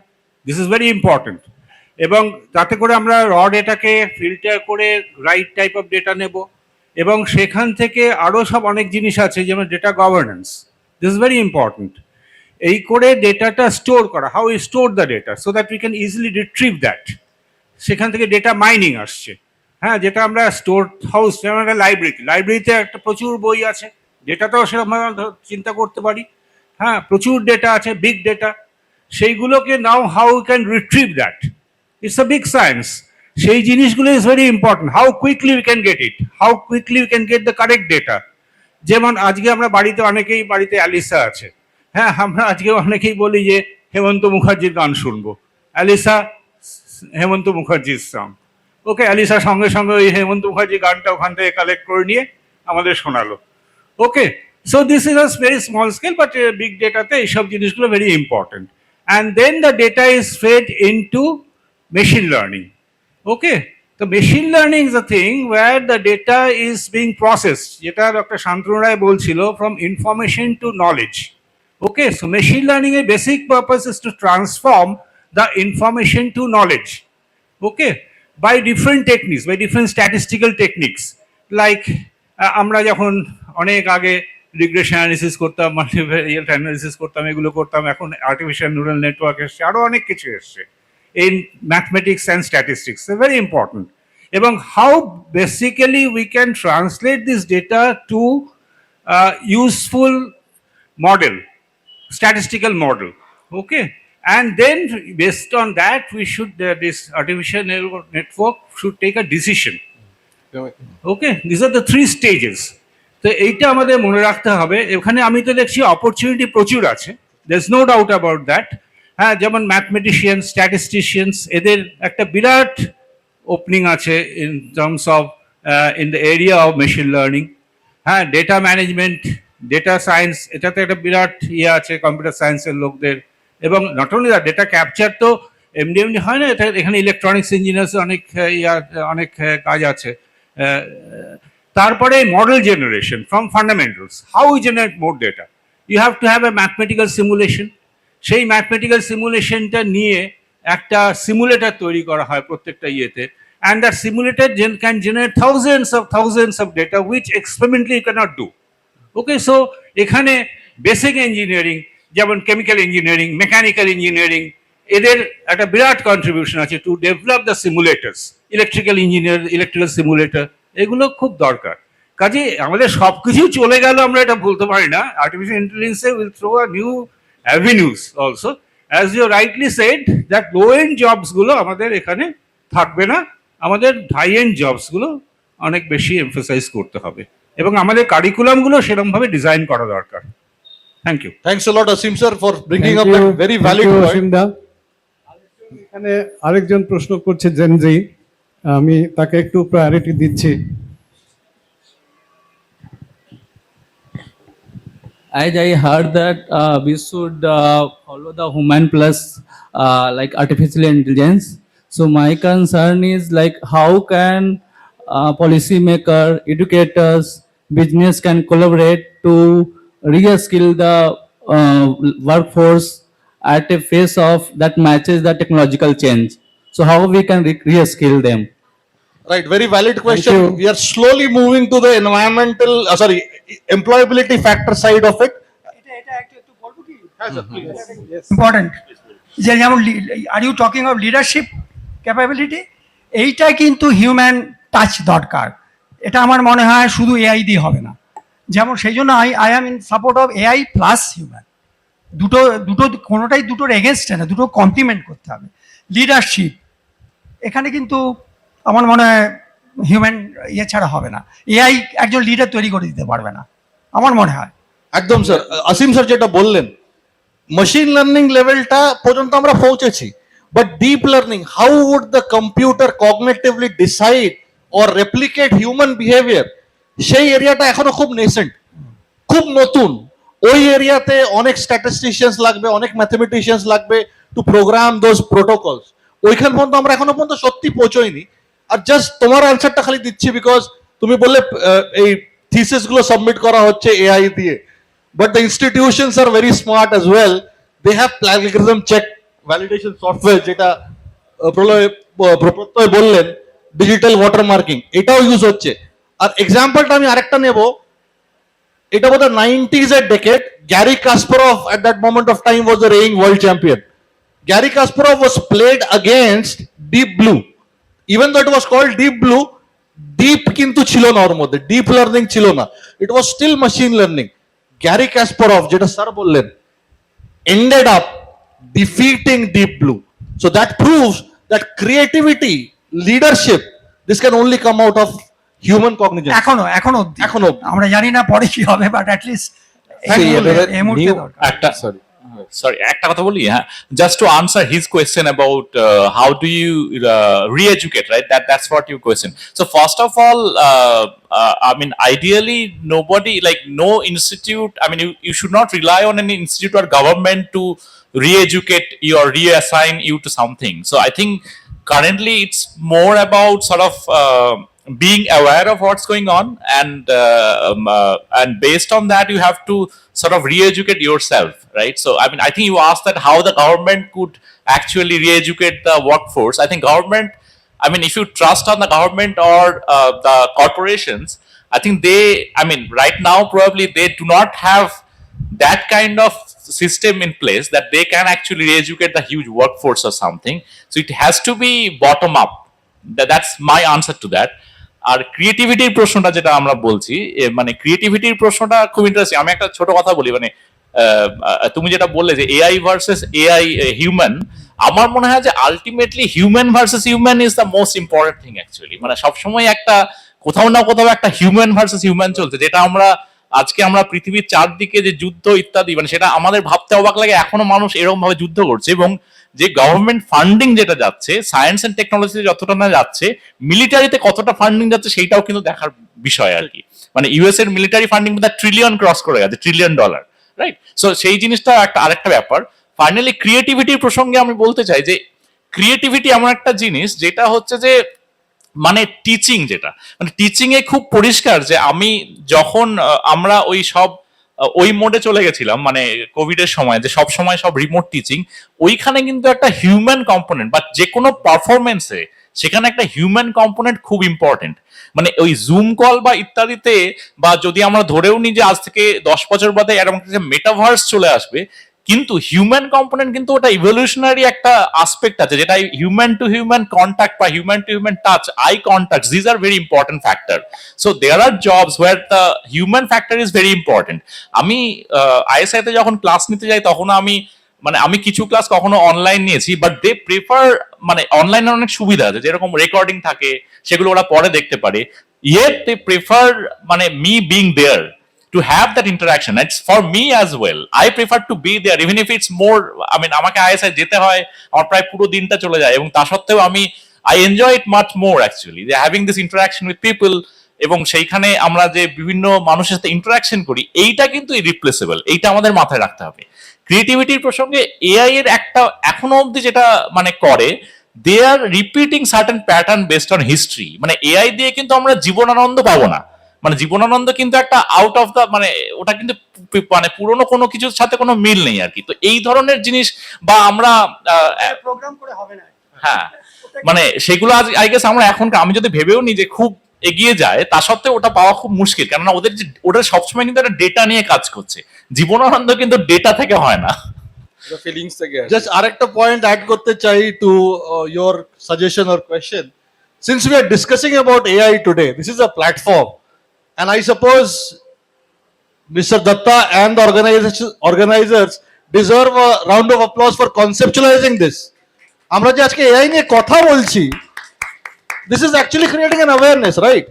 this is very important. এবং তাতে করে আমরা raw ডেটাকে ফিল্টার করে রাইট টাইপ অফ ডেটা নেব, এবং সেখান থেকে আরও সব অনেক জিনিস আছে, যেমন data governance, this is very important. এই করে ডেটাটা স্টোর করা, how you store the data so that we can easily retrieve that. সেখান থেকে ডেটা মাইনিং আসছে, হ্যাঁ, যেটা আমরা স্টোর হাউস, যেমন একটা লাইব্রেরিতে একটা প্রচুর বই আছে, ডেটাটাও সেরকমভাবে চিন্তা করতে পারি, হ্যাঁ, প্রচুর ডেটা আছে, বিগ ডেটা, সেইগুলোকে now how you can retrieve that, it's a big science. সেই জিনিসগুলো is very important, how quickly we can get it, how quickly we can get the correct data. যেমন আজকে আমরা বাড়িতে অনেকেই বাড়িতে অ্যালিসা আছে, হ্যাঁ, আমরা আজকে অনেকেই বলি যে হেমন্ত মুখার্জির গান শুনবো, অ্যালিসা হেমন্ত মুখার্জির সং, ওকে, অ্যালিসা সঙ্গে সঙ্গে ওই হেমন্ত মুখার্জি গানটা ওখান থেকে কালেক্ট করে নিয়ে আমাদের শোনালো। Okay, so this is a very small scale, but big data te ei sob jinish gulo very important, and then the data is fed into machine learning. Okay, the machine learning is a thing where the data is being processed, jeta Dr. Shantanu Ray bolchilo, from information to knowledge. Okay, so machine learning a basic purpose is to transform the information to knowledge, okay, by different techniques, by different statistical techniques, like আমরা যখন অনেক আগে regression analysis করতাম, multivariate analysis করতাম, এগুলো করতাম, এখন artificial neural network এসছে, আরও অনেক কিছু এসছে in mathematics and statistics, very important. এবং how basically we can translate this data to useful model, statistical model, okay, and then based on that we should this artificial network should take a decision. Okay, these are the 3 stages. তো এইটা আমাদের মনে রাখতে হবে। এখানে আমি তো দেখছি অপরচুনিটি প্রচুর আছে, there is no doubt about that. হ্যাঁ, যেমন ম্যাথমেটিশিয়ান, স্ট্যাটিস্টিশিয়ানস, এদের একটা বিরাট ওপেনিং আছে in terms of in the area of machine learning. হ্যাঁ, ডেটা ম্যানেজমেন্ট, ডেটা সায়েন্স, এটাতে একটা বিরাট ইয়ে আছে কম্পিউটার সায়েন্সের লোকদের। এবং not only that, data capture তো এমনি হয় না, এটা এখানে ইলেকট্রনিক্স ইঞ্জিনিয়ার্স অনেক কাজ আছে। তারপরে model generation from fundamentals, how you generate more data, you have to have a mathematical simulation. সেই ম্যাথমেটিক্যাল সিমুলেশনটা নিয়ে একটা সিমুলেটর তৈরি করা হয় প্রত্যেকটা ইয়েতে, and that simulator can generate thousands of data which experimentally you cannot do. Okay, so এখানে বেসিক ইঞ্জিনিয়ারিং, যেমন কেমিক্যাল ইঞ্জিনিয়ারিং, মেকানিক্যাল ইঞ্জিনিয়ারিং, এদের একটা বিরাট কন্ট্রিবিউশন আছে to develop the simulators. Electrical engineer, electrical simulator, এগুলো খুব দরকার। কাজে আমাদের সব কিছু চলে গেল আমরা এটা বলতে পারি না। আর্টিফিশিয়াল ইন্টেলিজেন্সে will throw a new avenues also, as you rightly said that low end জবসগুলো আমাদের এখানে থাকবে না, আমাদের হাই এন্ড জবসগুলো অনেক বেশি এমফাসাইজ করতে হবে, এবং আমাদের কারিকুলামগুলো সেরকমভাবে ডিজাইন করা দরকার। Thank you. Thanks a lot, Asim sir, for bringing Thank up you. that very Thank valid you, point. অসীম দা। এখানে আরেকজন প্রশ্ন করছে জেনজি, আমি তাকে একটু প্রায়োরিটি দিচ্ছি। As I heard that we should follow the human plus like artificial intelligence. So my concern is like how can policymaker, educators, business can collaborate to reskill the workforce at a phase of that matches the technological change. So how we can reskill them? Right, very valid question. you. We are slowly moving to the environmental, employability factor side of it. Important যে যেমন are you talking of leadership capability, এইটা কিন্তু human touch দরকার। এটা আমার মনে হয় শুধু এআই দিয়ে হবে না। যেমন সেই জন্য I am in support of AI plus human. দুটো দুটো কোনোটাই দুটোর এগেনস্টে না, দুটো কমপ্লিমেন্ট করতে হবে। লিডারশিপ এখানে কিন্তু আমার মনে হয় হিউম্যান ইয়ে ছাড়া হবে না। এআই একজন লিডার তৈরি করে দিতে পারবে না আমার মনে হয়। একদম স্যার, আসিম স্যার যেটা বললেন, মেশিন লার্নিং লেভেলটা পর্যন্ত আমরা পৌঁছেছি, but deep learning, how would the computer cognitively decide or replicate human behaviour, সেই এরিয়াটা এখনো খুব নেসেন্ট, খুব নতুন। ওই এরিয়াতে অনেক স্ট্যাটিস্টিশিয়ানস লাগবে, অনেক ম্যাথমেটিশিয়ানস লাগবে টু প্রোগ্রাম দোজ প্রোটোকলস। ওইখান পর্যন্ত আমরা এখনো পর্যন্ত সত্যি পৌঁছইনি। আর জাস্ট তোমার অ্যান্সারটা খালি দিচ্ছি বিকজ তুমি বললে এই থিসিস গুলো সাবমিট করা হচ্ছে এআই দিয়ে, but the institutions are very smart as well. They have plagiarism check validation software যেটা প্রত্যয় বললেন, ডিজিটাল ওয়াটারমার্কিং, এটাও ইউজ হচ্ছে। আর এক্সাম্পলটা আমি আরেকটা নেব, এটা বোধহয় 90s এর decade, Garry Kasparov at that moment of time was the reigning world champion. Gary Kasparov was played against Deep Blue. Even though it was called Deep Blue, deep কিন্তু ছিল না ওর মধ্যে, ডিপ লার্নিং ছিল না, it was still machine learning. Gary Kasparov, যেটা sir বললেন, ended up defeating Deep Blue. So that proves that creativity, leadership, this can only come out of human cognizance. এখনো এখনো এখনো আমরা জানি না পরে কি হবে, বাট অ্যাটলিস্ট এই মুহূর্তে দরকার। একটা sorry একটা কথা বলি, হ্যাঁ, just to answer his question about how do you re-educate, right? That's what your question. So first of all, I mean, ideally nobody, like no institute, I mean, you should not rely on any institute or government to re-educate you or reassign you to something. So I think currently it's more about sort of being aware of what's going on, and based on that you have to sort of re-educate yourself, right? So I mean, I think you asked that how the government could actually re-educate the workforce. I think government, I mean, if you trust on the government or the corporations, I think they, I mean, right now probably they do not have that kind of system in place that they can actually re-educate the huge workforce or something. So it has to be bottom up. That's my answer to that. আর ক্রিয়েটিভিটির প্রশ্নটা যেটা আমরা বলছি, মানে ক্রিয়েটিভিটির প্রশ্নটা খুব interesting. আমি একটা ছোট কথা বলি, মানে তুমি যেটা বললে যে এআই ভার্সেস এআই হিউম্যান, আমার মনে হয় যে ultimately human versus human is the most important thing actually. মানে সবসময় একটা কোথাও না কোথাও একটা হিউম্যান ভার্সেস হিউম্যান চলছে, যেটা আজকে আমরা পৃথিবীর চারদিকে যে যুদ্ধ ইত্যাদি, মানে সেটা আমাদের ভাবতে অবাক লাগে, এখনো মানুষ এরকম ভাবে যুদ্ধ করছে। এবং যে গভর্নমেন্ট ফান্ডিং যেটা যাচ্ছে, সায়েন্স এন্ড টেকনোলজিতে যতটা না যাচ্ছে, মিলিটারিতে কতটা ফান্ডিং যাচ্ছে সেইটাও কিন্তু দেখার বিষয় আর কি। মানে ইউএস এর মিলিটারি ফান্ডিং বোধহয় ট্রিলিয়ন ক্রস করে গেছে, $1 ট্রিলিয়ন, রাইট? সো সেই জিনিসটা আরেকটা ব্যাপার। ফাইনালি ক্রিয়েটিভিটির প্রসঙ্গে আমি বলতে চাই যে ক্রিয়েটিভিটি এমন একটা জিনিস যেটা হচ্ছে যে মানে টিচিং, যেটা মানে টিচিং এ খুব পরিষ্কার যে আমি যখন আমরা ওই মোডে চলে গেছিলাম, মানে কোভিড এর সময়, যে সব সময় সব রিমোট টিচিং, ওইখানে কিন্তু একটা হিউম্যান কম্পোনেন্ট বা যে কোনো পারফরমেন্সে সেখানে একটা হিউম্যান কম্পোনেন্ট খুব ইম্পর্টেন্ট। মানে ওই জুম কল বা ইত্যাদিতে, বা যদি আমরা ধরেও নিই যে আজ থেকে 10 বছর বাদে এরকম একটা মেটাভার্স চলে আসবে, কিন্তু হিউম্যান কম্পোনেন্ট কিন্তু ওটা ইভলিউশনারি একটা আসপেক্ট আছে, যেটা হিউম্যান টু হিউম্যান কন্ট্যাক্ট বা human to human touch, eye contact, these are very important factor. So there are jobs where the human factor is very important. আমি আইএসআই তে যখন class নিতে যাই তখন আমি কিছু ক্লাস কখনো অনলাইন নিয়েছি, বাট দে প্রেফার, মানে অনলাইনে অনেক সুবিধা আছে, যেরকম রেকর্ডিং থাকে, সেগুলো ওরা পরে দেখতে পারে, ইয়েট দে প্রেফার মানে me being there. to have that interaction. It's for me as well. I prefer to be there, even if it's more. I mean, আমাকে ISI যেতে হয়, আমার প্রায় পুরো দিনটা চলে যায়, এবং তা সত্ত্বেও I enjoy it much more actually. They're having this interaction with people, এবং সেইখানে আমরা যে বিভিন্ন মানুষের সাথে ইন্টারাকশন করি, এইটা কিন্তু ইরিপ্লেসেবল। এইটা আমাদের মাথায় রাখতে হবে। ক্রিয়েটিভিটির প্রসঙ্গে এআই এর একটা এখনো অবধি যেটা মানে করে, they are repeating certain pattern based on history. মানে এআই দিয়ে কিন্তু আমরা জীবনানন্দ পাবো না। মানে জীবনানন্দ কিন্তু একটা আউট অফ দ্য, মানে ওটা কিন্তু মানে পুরনো কোনো কিছুর সাথে কোনো মিল নেই আর কি। তো এই ধরনের জিনিস বা আমরা প্রোগ্রাম করে হবে না। হ্যাঁ, মানে সেগুলো আজ আই গেস আমরা এখন, আমি যদি ভেবেও নি যে খুব এগিয়ে যায়, তা সত্ত্বেও ওটা পাওয়া খুব মুশকিল, কেননা ওদের সবসময় কিন্তু একটা ডেটা নিয়ে কাজ করছে। জীবনানন্দ কিন্তু ডেটা থেকে হয় না, ফিলিংস থেকে। জাস্ট আরেকটা পয়েন্ট অ্যাড করতে চাই two your suggestion or question. Since we are discussing about AI today, this is a platform, and I suppose Mr. Datta and the organizers deserve a round of applause for conceptualizing this. আমরা যে আজকে AI নিয়ে কথা বলছি, this is actually creating an awareness, right?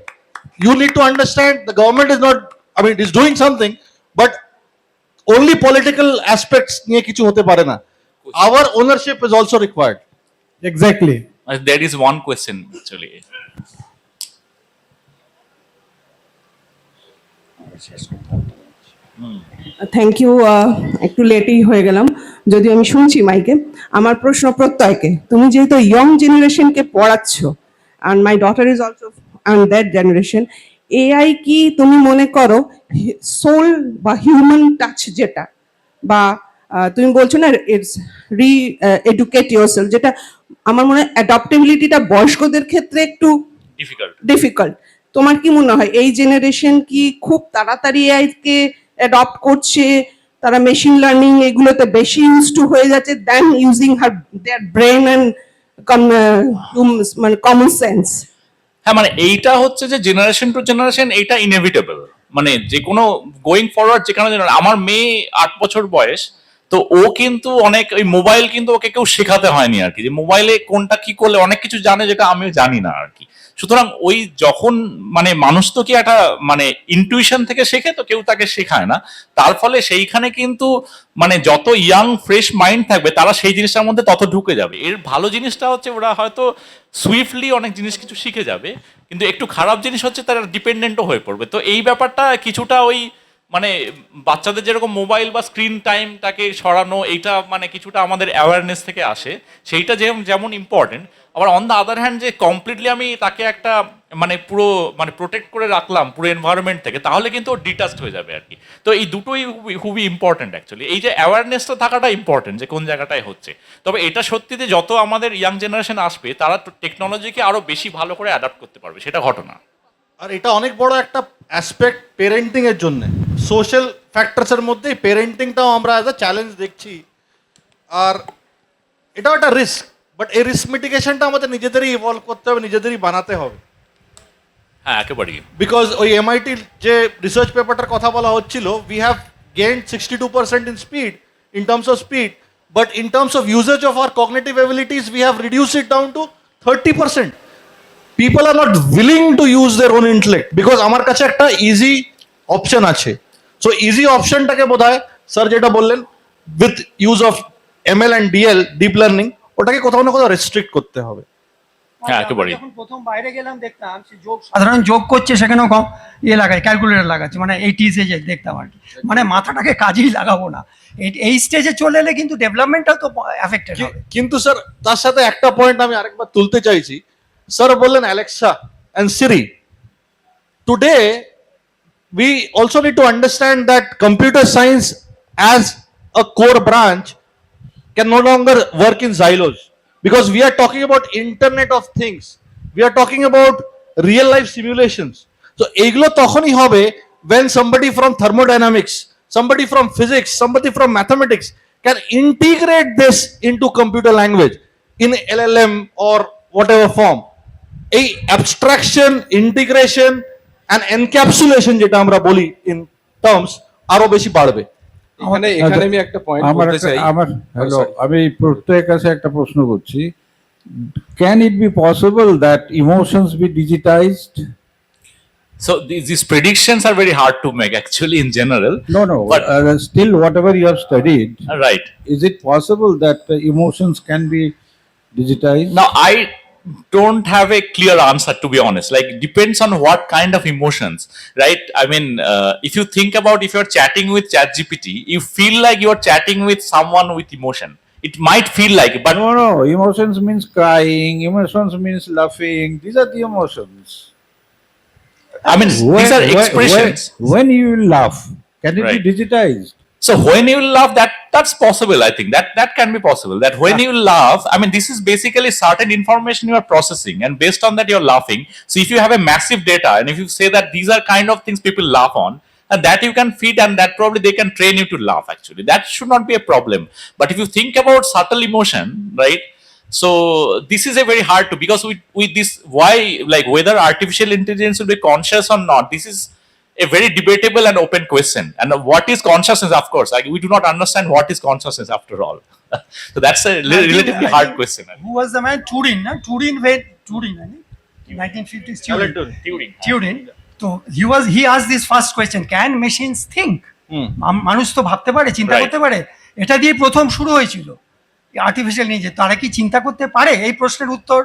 You need to understand the government is not, I mean, it is doing something, but only political aspects নিয়ে কিছু হতে পারে না. Our ownership is also required. Exactly. There is one question actually. Thank you. একটু লেটই হয়ে গেলাম, যদিও আমি শুনছি মাইকে। আমার প্রশ্ন প্রত্যয়কে, তুমি যেহেতু ইয়ং জেনারেশনকে পড়াচ্ছ, and my daughter is also and that generation, AI কি তুমি মনে করো সোল বা হিউম্যান টাচ যেটা, বা তুমি বলছো না ইটস এডুকেট ইয়োরসেলফ, যেটা আমার মনে হয় অ্যাডাপ্টেবিলিটিটা বয়স্কদের ক্ষেত্রে একটু ডিফিকাল্ট। তোমার কি মনে হয় এই জেনারেশন কি খুব তাড়াতাড়ি এআই কে অ্যাডপ্ট করছে, তারা মেশিন লার্নিং এগুলোতে বেশি ইউজ টু হয়ে যাচ্ছে than using her there brain and মানে কমন সেন্স? হ্যাঁ, মানে এইটা হচ্ছে যে জেনারেশন টু জেনারেশন এইটা ইনএভিটেবল। মানে যে কোনো গোয়িং ফরওয়ার্ড, যে কোনো আমার মেয়ে 8 বছর বয়স, তো ও কিন্তু অনেক ওই মোবাইল কিন্তু ওকে কেউ শেখাতে হয়নি আর কি, যে মোবাইলে কোনটা কি করলে অনেক কিছু জানে যেটা আমিও জানি না আর কি। সুতরাং ওই যখন মানে মানুষ তো কি একটা মানে ইনটুইশন থেকে শেখে, তো কেউ তাকে শেখায় না। তার ফলে সেইখানে কিন্তু মানে যত ইয়াং ফ্রেশ মাইন্ড থাকবে তারা সেই জিনিসটার মধ্যে তত ঢুকে যাবে। এর ভালো জিনিসটা হচ্ছে ওরা হয়তো সুইফটলি অনেক জিনিস কিছু শিখে যাবে, কিন্তু একটু খারাপ জিনিস হচ্ছে তারা ডিপেন্ডেন্টও হয়ে পড়বে। তো এই ব্যাপারটা কিছুটা ওই মানে বাচ্চাদের যেরকম মোবাইল বা স্ক্রিন টাইমটাকে সরানো, এইটা মানে কিছুটা আমাদের অ্যাওয়ারনেস থেকে আসে, সেইটা যেমন ইম্পর্টেন্ট। আবার অন দ্য আদার হ্যান্ড যে কমপ্লিটলি আমি তাকে একটা মানে পুরো মানে প্রোটেক্ট করে রাখলাম পুরো এনভায়রনমেন্ট থেকে, তাহলে কিন্তু ও ডিটাচড হয়ে যাবে আর কি। তো এই দুটোই খুবই ইম্পর্টেন্ট অ্যাকচুয়ালি, এই যে অ্যাওয়ারনেসটা থাকাটা ইম্পর্টেন্ট যে কোন জায়গাটায় হচ্ছে। তবে এটা সত্যিতে যত আমাদের ইয়াং জেনারেশন আসবে তারা টেকনোলজিকে আরো বেশি ভালো করে অ্যাডাপ্ট করতে পারবে, সেটা ঘটনা। আর এটা অনেক বড় একটা অ্যাসপেক্ট পেরেন্টিং এর জন্য, সোশ্যাল ফ্যাক্টরস এর মধ্যে পেরেন্টিংটাও আমরা অ্যাজ আ চ্যালেঞ্জ দেখছি। আর এটাও একটা রিস্ক, বাট এই রিস্ক মিটিগেশনটা আমাদের নিজেদেরই ইভলভ করতে হবে, নিজেদেরই বানাতে হবে। হ্যাঁ, একেবারেই। বিকজ ওই এমআইটির যে রিসার্চ পেপারটার কথা বলা হচ্ছিল, we have gained 62% in speed, in terms of speed, but in terms of uses of our cognitive abilities we have reduce it down to 30%. People are not willing to use their own intellect because আমার কাছে একটা easy option আছে। So easy অপশনটাকে বোধহয় sir যেটা বললেন with use of ML and DL, deep learning, ওটাকে কোথাও না কোথাও রেস্ট্রিক্ট করতে হবে। হ্যাঁ, একেবারেই। যখন প্রথম বাইরে গেলাম দেখতাম সে যোগ, সাধারণ যোগ করছে, সেখানেও কম লাগায়, ক্যালকুলেটর লাগাচ্ছে, মানে 80s এ দেখতাম আর কি। মানে মাথাটাকে কাজেই লাগাবো না, এই স্টেজে চলে এলে কিন্তু ডেভেলপমেন্টটাও তো এফেক্টেড হবে। কিন্তু স্যার তার সাথে একটা পয়েন্ট আমি আরেকবার তুলতে চাইছি। স্যার বললেন Alexa and Siri. Today we also need to understand that computer science as a core branch can no longer work in silos, because we are talking about internet of things, we are talking about real life simulations. So এগুলো তখনই হবে when somebody from thermodynamics, somebody from physics, somebody from mathematics can integrate this into computer language in LLM or whatever form. এই abstraction, integration and encapsulation যেটা আমরা বলি in terms আরো বেশি বাড়বে। এখানে আমি একটা পয়েন্ট বলতে চাই। হ্যালো, আমি প্রত্যেকের কাছে একটা প্রশ্ন করছি। Can it be possible that emotions be digitised? So these predictions are very hard to make actually in general. No, no. But Still, whatever you have studied, right. is it possible that emotions can be digitized? Now, I don't have a clear answer, to be honest. Like, depends on what kind of emotions, right? I mean, if you think about if you're chatting with ChatGPT, you feel like you're chatting with someone with emotion. It might feel like it, but No, no. Emotions means crying. Emotions means laughing. These are the emotions. I mean, these are expressions. When you will laugh, can it Right. be digitized? So when you laugh, that's possible. I think that can be possible. That when you laugh, I mean, this is basically certain information you are processing, and based on that, you're laughing. So if you have a massive data, and if you say that these are kind of things people laugh on, and that you can feed, and that probably they can train you to laugh. Actually, that should not be a problem. But if you think about subtle emotion, right? So this is a very hard to, because with this, why, like, whether artificial intelligence will be conscious or not, this is a very debatable and open question. And what is consciousness? Of course, like, we do not understand what is consciousness after all. So that's a relatively hard question. Who was the man? Turing, na? Turing, I think. 1950s Turing. Turing. So he asked this first question, can machines think? মানুষ তো ভাবতে পারে, চিন্তা Right. করতে পারে। এটা দিয়ে প্রথম শুরু হয়েছিল আর্টিফিশিয়াল নিয়ে, যে তারা কি চিন্তা করতে পারে। এই প্রশ্নের উত্তর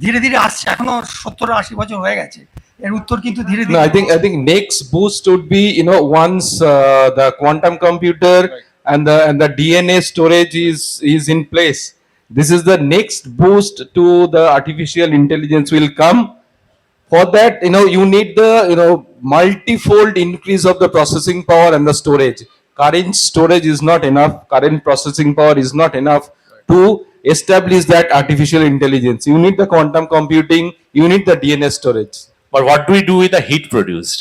ধীরে ধীরে আসছে, এখনো 70-80 বছর হয়ে গেছে, এর উত্তর কিন্তু ধীরে No, ধীরে I think next boost would be, once the quantum computer and the DNA storage is in place. This is the next boost to the artificial intelligence will come. For that, you need the multifold increase of the processing power and the storage. Current storage is not enough. Current processing power is not enough to establish that artificial intelligence. You need the quantum computing. You need the DNA storage. But what do we do with the heat produced?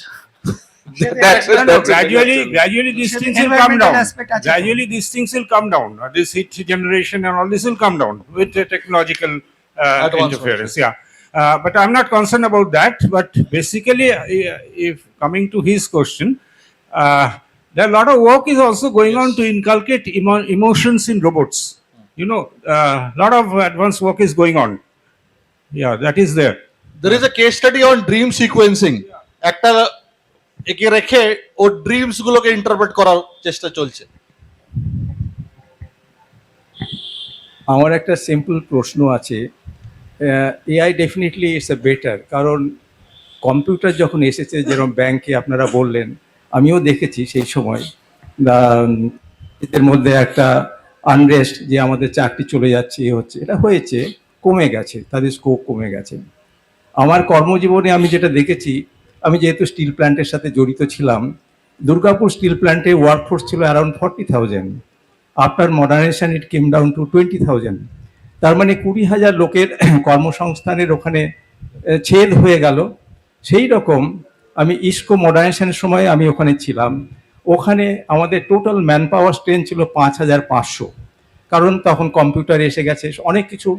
Gradually these things will come Environmental down. aspect আছে। Gradually these things will come down. This heat generation and all this will come down with the technological Advancements. interference. Yeah. But I'm not concerned about that. But basically, if coming to his question, there are a lot of work is also going on to inculcate emotions in robots. A lot of advanced work is going on. Yeah, that is there. There is a case study on dream sequencing. একটা একে রেখে ওর dreams গুলোকে interpret করার চেষ্টা চলছে। আমার একটা simple প্রশ্ন আছে। AI definitely it's a better, কারণ কম্পিউটার যখন এসেছে, যেরকম ব্যাংকে আপনারা বললেন, আমিও দেখেছি সেই সময় এদের মধ্যে একটা আনরেস্ট, যে আমাদের চাকরি চলে যাচ্ছে, হচ্ছে, এটা হয়েছে, কমে গেছে, তাদের স্কোপ কমে গেছে। আমার কর্মজীবনে আমি যেটা দেখেছি, আমি যেহেতু স্টিল প্ল্যান্টের সাথে জড়িত ছিলাম, দুর্গাপুর স্টিল প্ল্যান্টে ওয়ার্কফোর্স ছিল around 40,000। After modernisation it came down to 20,000। তার মানে 20,000 লোকের কর্মসংস্থানের ওখানে ছেদ হয়ে গেল। সেই রকম আমি ইস্কো মডার্নাইজেশনের সময় আমি ওখানে ছিলাম, ওখানে আমাদের টোটাল ম্যান পাওয়ার স্ট্রেন্থ ছিল 5,500, কারণ তখন কম্পিউটার এসে গেছে, অনেক কিছু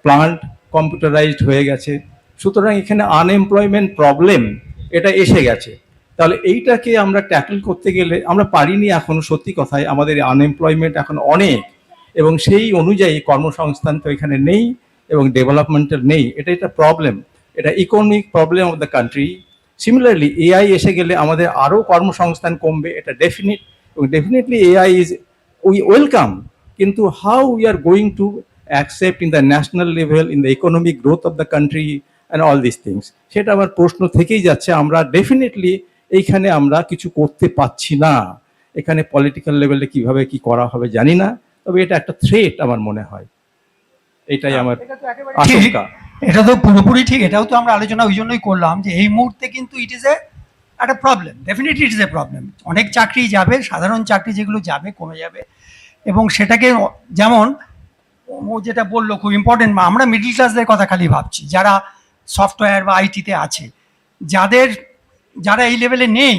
প্লান্ট কম্পিউটারাইজড হয়ে গেছে। সুতরাং এখানে আনএমপ্লয়মেন্ট প্রবলেম এটা এসে গেছে। তাহলে এইটাকে আমরা ট্যাকল করতে গেলে আমরা পারিনি এখনো, সত্যি কথায় আমাদের আনএমপ্লয়মেন্ট এখন অনেক, এবং সেই অনুযায়ী কর্মসংস্থান তো এখানে নেই এবং ডেভেলপমেন্টের নেই। এটা একটা প্রবলেম, এটা economic problem of the country. Similarly AI এসে গেলে আমাদের আরও কর্মসংস্থান কমবে, এটা ডেফিনিট, এবং definitely AI is we welcome, কিন্তু how we are going to accept in the national level, in the economic growth of the country and all this things, সেটা আমার প্রশ্ন থেকেই যাচ্ছে। আমরা ডেফিনেটলি এইখানে আমরা কিছু করতে পারছি না। এখানে পলিটিক্যাল লেভেলে কিভাবে কি করা হবে জানি না, তবে এটা একটা থ্রেট আমার মনে হয়, এটাই আমার আশঙ্কা। এটা তো পুরোপুরি ঠিক, এটাও তো আমরা আলোচনা ওই জন্যই করলাম যে এই মুহূর্তে কিন্তু ইট ইজ একটা problem, definitely it is a problem. অনেক চাকরি যাবে, সাধারণ চাকরি যেগুলো যাবে কমে যাবে, এবং সেটাকে যেমন ও যেটা বললো খুব ইম্পর্টেন্ট, আমরা মিডল ক্লাসদের কথা খালি ভাবছি, যারা সফটওয়্যার বা আইটিতে আছে, যারা এই লেভেলে নেই,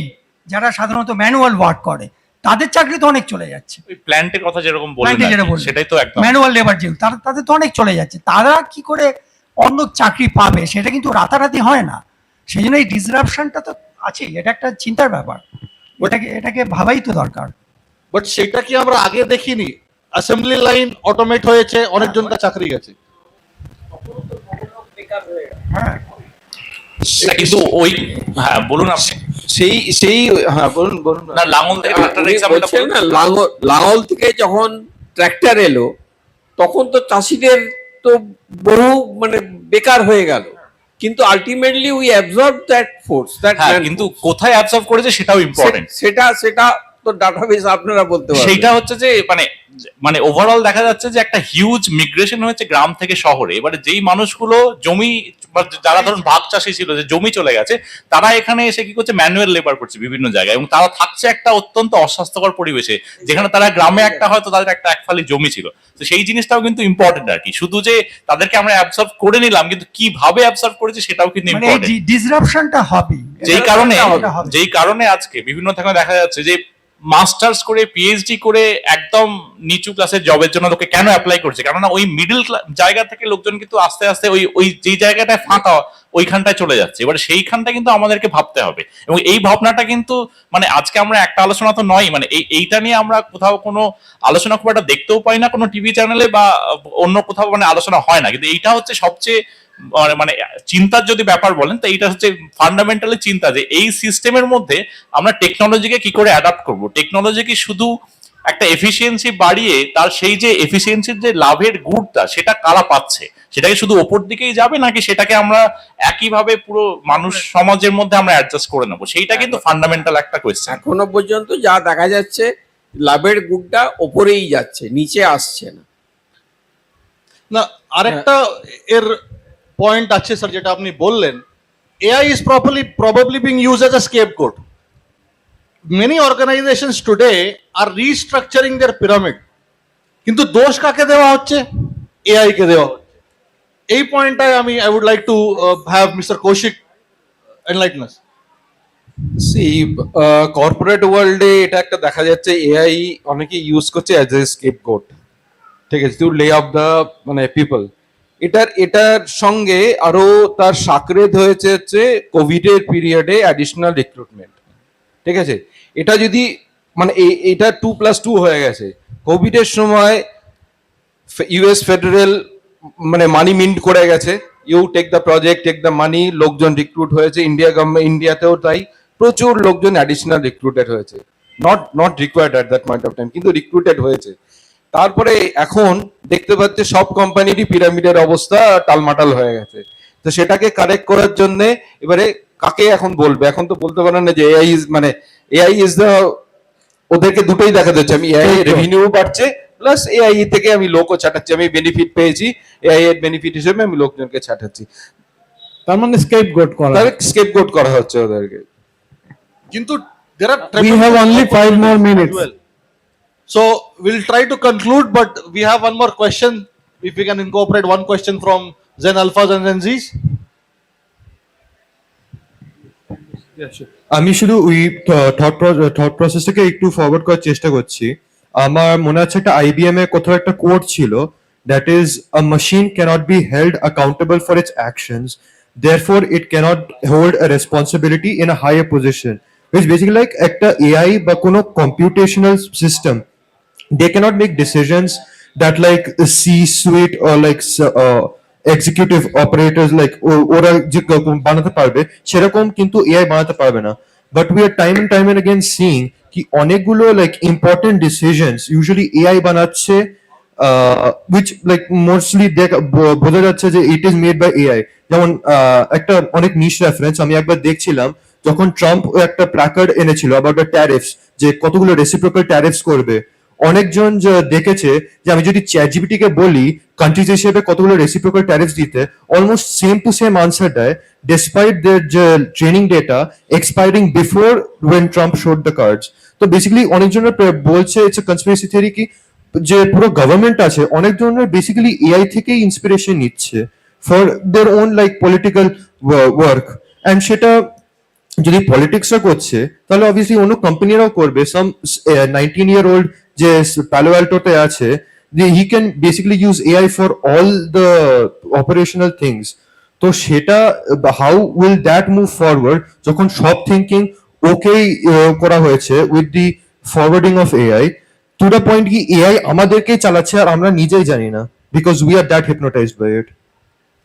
যারা সাধারণত ম্যানুয়াল ওয়ার্ক করে, তাদের চাকরি তো অনেক চলে যাচ্ছে। ওই প্ল্যান্টের কথা যেরকম প্ল্যান্টে যেটা বললেন, বললেন, সেটাই তো একদম ম্যানুয়াল লেবার যেগুলো, তাদের তো অনেক চলে যাচ্ছে। তারা কি করে অন্য চাকরি পাবে, সেটা কিন্তু রাতারাতি হয় না। সেই জন্য এই ডিসরাপশনটা তো আছেই, এটা একটা চিন্তার ব্যাপার, এটাকে ভাবাই তো দরকার। বাট সেটা কি আমরা আগে দেখিনি? অ্যাসেম্বলি লাইন অটোমেট হয়েছে, অনেকজনকার চাকরি গেছে। হ্যাঁ, কিন্তু ওই হ্যাঁ বলুন আপনি সেই সেই হ্যাঁ বলুন বলুন না লাঙল থেকে ট্রাক্টর উনি এক্সাম্পলটা বলছেন বলুন না লাঙল থেকে যখন ট্র্যাক্টর এলো তখন তো চাষিদের তো বহু মানে বেকার হয়ে গেল, কিন্তু ultimately we absorb that force that হ্যাঁ কিন্তু কোথায় অ্যাবজর্ভ করেছে সেটাও ইম্পর্টেন্ট। সেটা সেটা তো ডাটাবেস আপনারা বলতে পারবেন। সেইটা হচ্ছে যে মানে মানে ওভারঅল দেখা যাচ্ছে যে একটা হিউজ মিগ্রেশন হয়েছে গ্রাম থেকে শহরে। এবারে যেই মানুষগুলো জমি বা যারা ধরুন ভাগ চাষী ছিল, যে জমি চলে গেছে, তারা এখানে এসে কি করছে ম্যানুয়াল লেবার করছে বিভিন্ন জায়গায়, এবং তারা থাকছে একটা অত্যন্ত অস্বাস্থ্যকর পরিবেশে, যেখানে তারা গ্রামে একটা হয়তো তাদের একটা একফালি জমি ছিল। তো সেই জিনিসটাও কিন্তু ইম্পর্টেন্ট আর কি, শুধু যে তাদেরকে আমরা অ্যাবসর্ব করে নিলাম, কিন্তু কিভাবে অ্যাবসর্ব করেছি সেটাও কিন্তু মানে ইম্পর্টেন্ট। ডিসরাপশনটা হবে, যেই কারণে আজকে বিভিন্ন থেকে দেখা যাচ্ছে যে মাস্টার্স করে পিএইচডি করে একদম নিচু ক্লাসের জবের জন্য লোকে কেন অ্যাপ্লাই করছে, কেননা ওই মিডল জায়গা থেকে লোকজন কিন্তু আস্তে আস্তে ওই ওই যে জায়গাটায় ফাঁকা ওইখানটায় চলে যাচ্ছে। এবার সেইখানটা কিন্তু আমাদেরকে ভাবতে হবে, এবং এই ভাবনাটা কিন্তু মানে আজকে আমরা একটা আলোচনা তো নয়, মানে এইটা নিয়ে আমরা কোথাও কোনো আলোচনা খুব একটা দেখতেও পাই না কোনো টিভি চ্যানেলে বা অন্য কোথাও মানে আলোচনা হয় না, কিন্তু এইটা হচ্ছে সবচেয়ে মানে চিন্তার যদি ব্যাপার বলেন তো এইটা হচ্ছে ফান্ডামেন্টালি চিন্তা, যে এই সিস্টেমের মধ্যে আমরা টেকনোলজিকে কি করে অ্যাডাপ্ট করব। টেকনোলজি কি শুধু একটা এফিসিয়েন্সি বাড়িয়ে তার সেই যে এফিসিয়েন্সির যে লাভের গুড়টা সেটা কারা পাচ্ছে, সেটাকে শুধু ওপর দিকেই যাবে, নাকি সেটাকে আমরা একইভাবে পুরো মানুষ সমাজের মধ্যে আমরা অ্যাডজাস্ট করে নেবো, সেইটা কিন্তু ফান্ডামেন্টাল একটা কোয়েশ্চেন। এখনো পর্যন্ত যা দেখা যাচ্ছে লাভের গুড়টা ওপরেই যাচ্ছে, নিচে আসছে না। না আরেকটা এর পয়েন্ট আছে স্যার, যেটা আপনি বললেন, AI is probably being used as a scapegoat. Many organizations today are restructuring their pyramid, কিন্তু দোষ কাকে দেওয়া হচ্ছে? AI কে দেওয়া হচ্ছে। এই পয়েন্টটাই I would like to have Mr. Kaushik enlighten us. See corporate ওয়ার্ল্ডে এটা একটা দেখা যাচ্ছে এআই অনেকে ইউজ করছে অ্যাজ এ স্কেপগোট, ঠিক আছে, টু লে অফ দ্য মানে পিপল। এটার সঙ্গে আরো তার সাকরেদ হয়েছে হচ্ছে কোভিডের পিরিয়ডে অ্যাডিশনাল রিক্রুটমেন্ট, ঠিক আছে। এটা যদি মানে এটা 2+2 হয়ে গেছে। কোভিডের সময় ইউএস ফেডারেল মানে মানি মিন্ট করে গেছে, you take the project, take the money, লোকজন রিক্রুট হয়েছে। ইন্ডিয়াতেও তাই প্রচুর লোকজন অ্যাডিশনাল রিক্রুটেড হয়েছে, not required at that point of time, কিন্তু রিক্রুটেড হয়েছে। তারপরে এখন দেখতে পাচ্ছে সব কোম্পানিরই পিরামিডের অবস্থা টালমাটাল হয়ে গেছে। তো সেটাকে কারেক্ট করার জন্য এবারে কাকে এখন বলবে? এখন তো বলতে পারেন না যে এআই ইজ দ্য, ওদেরকে দুটোই দেখা যাচ্ছে। আমি এআই রেভিনিউ বাড়ছে প্লাস এআই থেকে আমি লোকও ছাটাচ্ছি, আমি বেনিফিট পেয়েছি, এআই এর বেনিফিট হিসেবে আমি লোকজনকে ছাটাচ্ছি। তার মানে স্কেপগোট করা হচ্ছে ওদেরকে। কিন্তু there are We have only 5 more minutes. as well. So we'll try to conclude, but we have one more question. If we can incorporate one question from Zen Alphas and Zen Zs. আমি শুধু ওই thought প্রসেসটাকে একটু forward করার চেষ্টা করছি। আমার মনে আছে একটা IBM এর কোথাও একটা কোড ছিল, that is a machine cannot be held accountable for its actions, therefore it cannot hold a responsibility in a higher position, which basically like একটা AI বা কোনো computational system, they cannot make decisions that like C-suite or like executive operators like ওরা যে বানাতে পারবে সেরকম কিন্তু AI বানাতে পারবে না। But we are time and again seeing কি অনেকগুলো like important decisions usually AI বানাচ্ছে, which like mostly বোঝা যাচ্ছে যে it is made by AI। যেমন একটা অনেক নিশ রেফারেন্স আমি একবার দেখছিলাম, যখন ট্রাম্প একটা প্ল্যাকার্ড এনেছিল অ্যাবাউট দ্য ট্যারিফস, যে কতগুলো রেসিপ্রোকাল ট্যারিফস করবে, অনেকজন দেখেছে যে আমি যদি চ্যাটজিপিটি কে বলি কান্ট্রিজ হিসেবে কতগুলো রেসিপ্রোকাল ট্যারিফস দিতে, almost same to same answer দেয়, despite their training data expiring before when Trump showed the cards. তো বেসিক্যালি অনেকজনের বলছে ইটস এ কনস্পিরেসি থিওরি কি যে পুরো গভর্নমেন্ট আছে অনেক ধরনের বেসিক্যালি এআই থেকেই ইন্সপিরেশন নিচ্ছে for their own like political work. And সেটা যদি পলিটিক্সরা করছে তাহলে অবভিয়াসলি অন্য কোম্পানিরাও করবে। সাম 19-year-old যে প্যালো অ্যাল্টোতে আছে, he can basically use AI for all the operational things. তো সেটা how will that move forward যখন সব থিঙ্কিং ওকেই করা হয়েছে with the forwarding of AI to the point কি এআই আমাদেরকেই চালাচ্ছে আর আমরা নিজেই জানি না, because we are that hypnotised by it.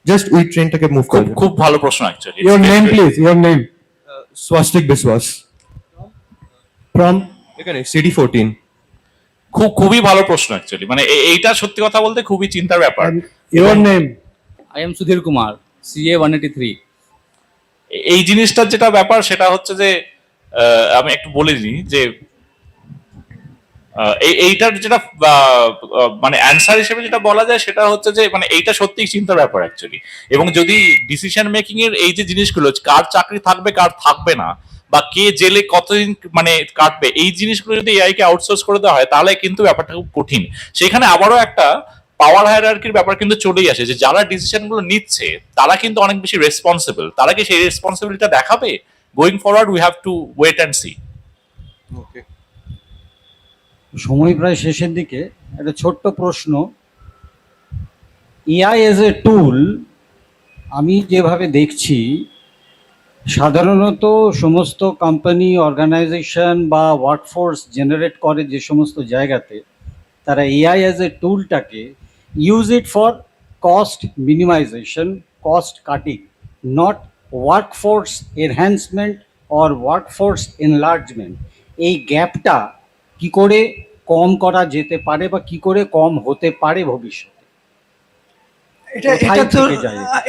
Just ওই ট্রেনটাকে মুভ খুব করে খুব ভালো প্রশ্ন actually. Your name please, your name. Swastik Biswas from এখানে সিডি 14। খুবই ভালো প্রশ্ন অ্যাকচুয়ালি, মানে এইটা সত্যি কথা বলতে খুবই চিন্তার ব্যাপার। Your name? I am Sudhir Kumar, CA 183. এই জিনিসটার যেটা ব্যাপার সেটা হচ্ছে যে আমি একটু বলে দিই যে এইটার যেটা মানে অ্যান্সার হিসেবে যেটা বলা যায় সেটা হচ্ছে যে মানে এইটা সত্যিই চিন্তার ব্যাপার অ্যাকচুয়ালি। এবং যদি ডিসিশন মেকিং এর এই যে জিনিসগুলো, কার চাকরি থাকবে কার থাকবে না, বা কে জেলে কতদিন মানে কাটবে, এই জিনিসগুলো যদি এআই কে আউটসোর্স করে দেওয়া হয় তাহলে কিন্তু ব্যাপারটা খুব কঠিন। সেখানে আবারও একটা পাওয়ার হায়ারার্কির ব্যাপার কিন্তু চলেই আসে, যে যারা ডিসিশন গুলো নিচ্ছে তারা কিন্তু অনেক বেশি রেসপন্সিবল। তারা কি সেই রেসপন্সিবিলিটিটা দেখাবে? Going forward we have to wait and see. সময় প্রায় শেষের দিকে, একটা ছোট্ট প্রশ্ন। এআই এজ এ টুল আমি যেভাবে দেখছি, সাধারণত সমস্ত কোম্পানি, অর্গানাইজেশন বা ওয়ার্কফোর্স জেনারেট করে যে সমস্ত জায়গাতে, তারা এআই এজ এ টুলটাকে use it for cost minimisation, cost cutting, not workforce enhancement or workforce enlargement. এই গ্যাপটা কি করে কম করা যেতে পারে বা কি করে কম হতে পারে ভবিষ্যতে?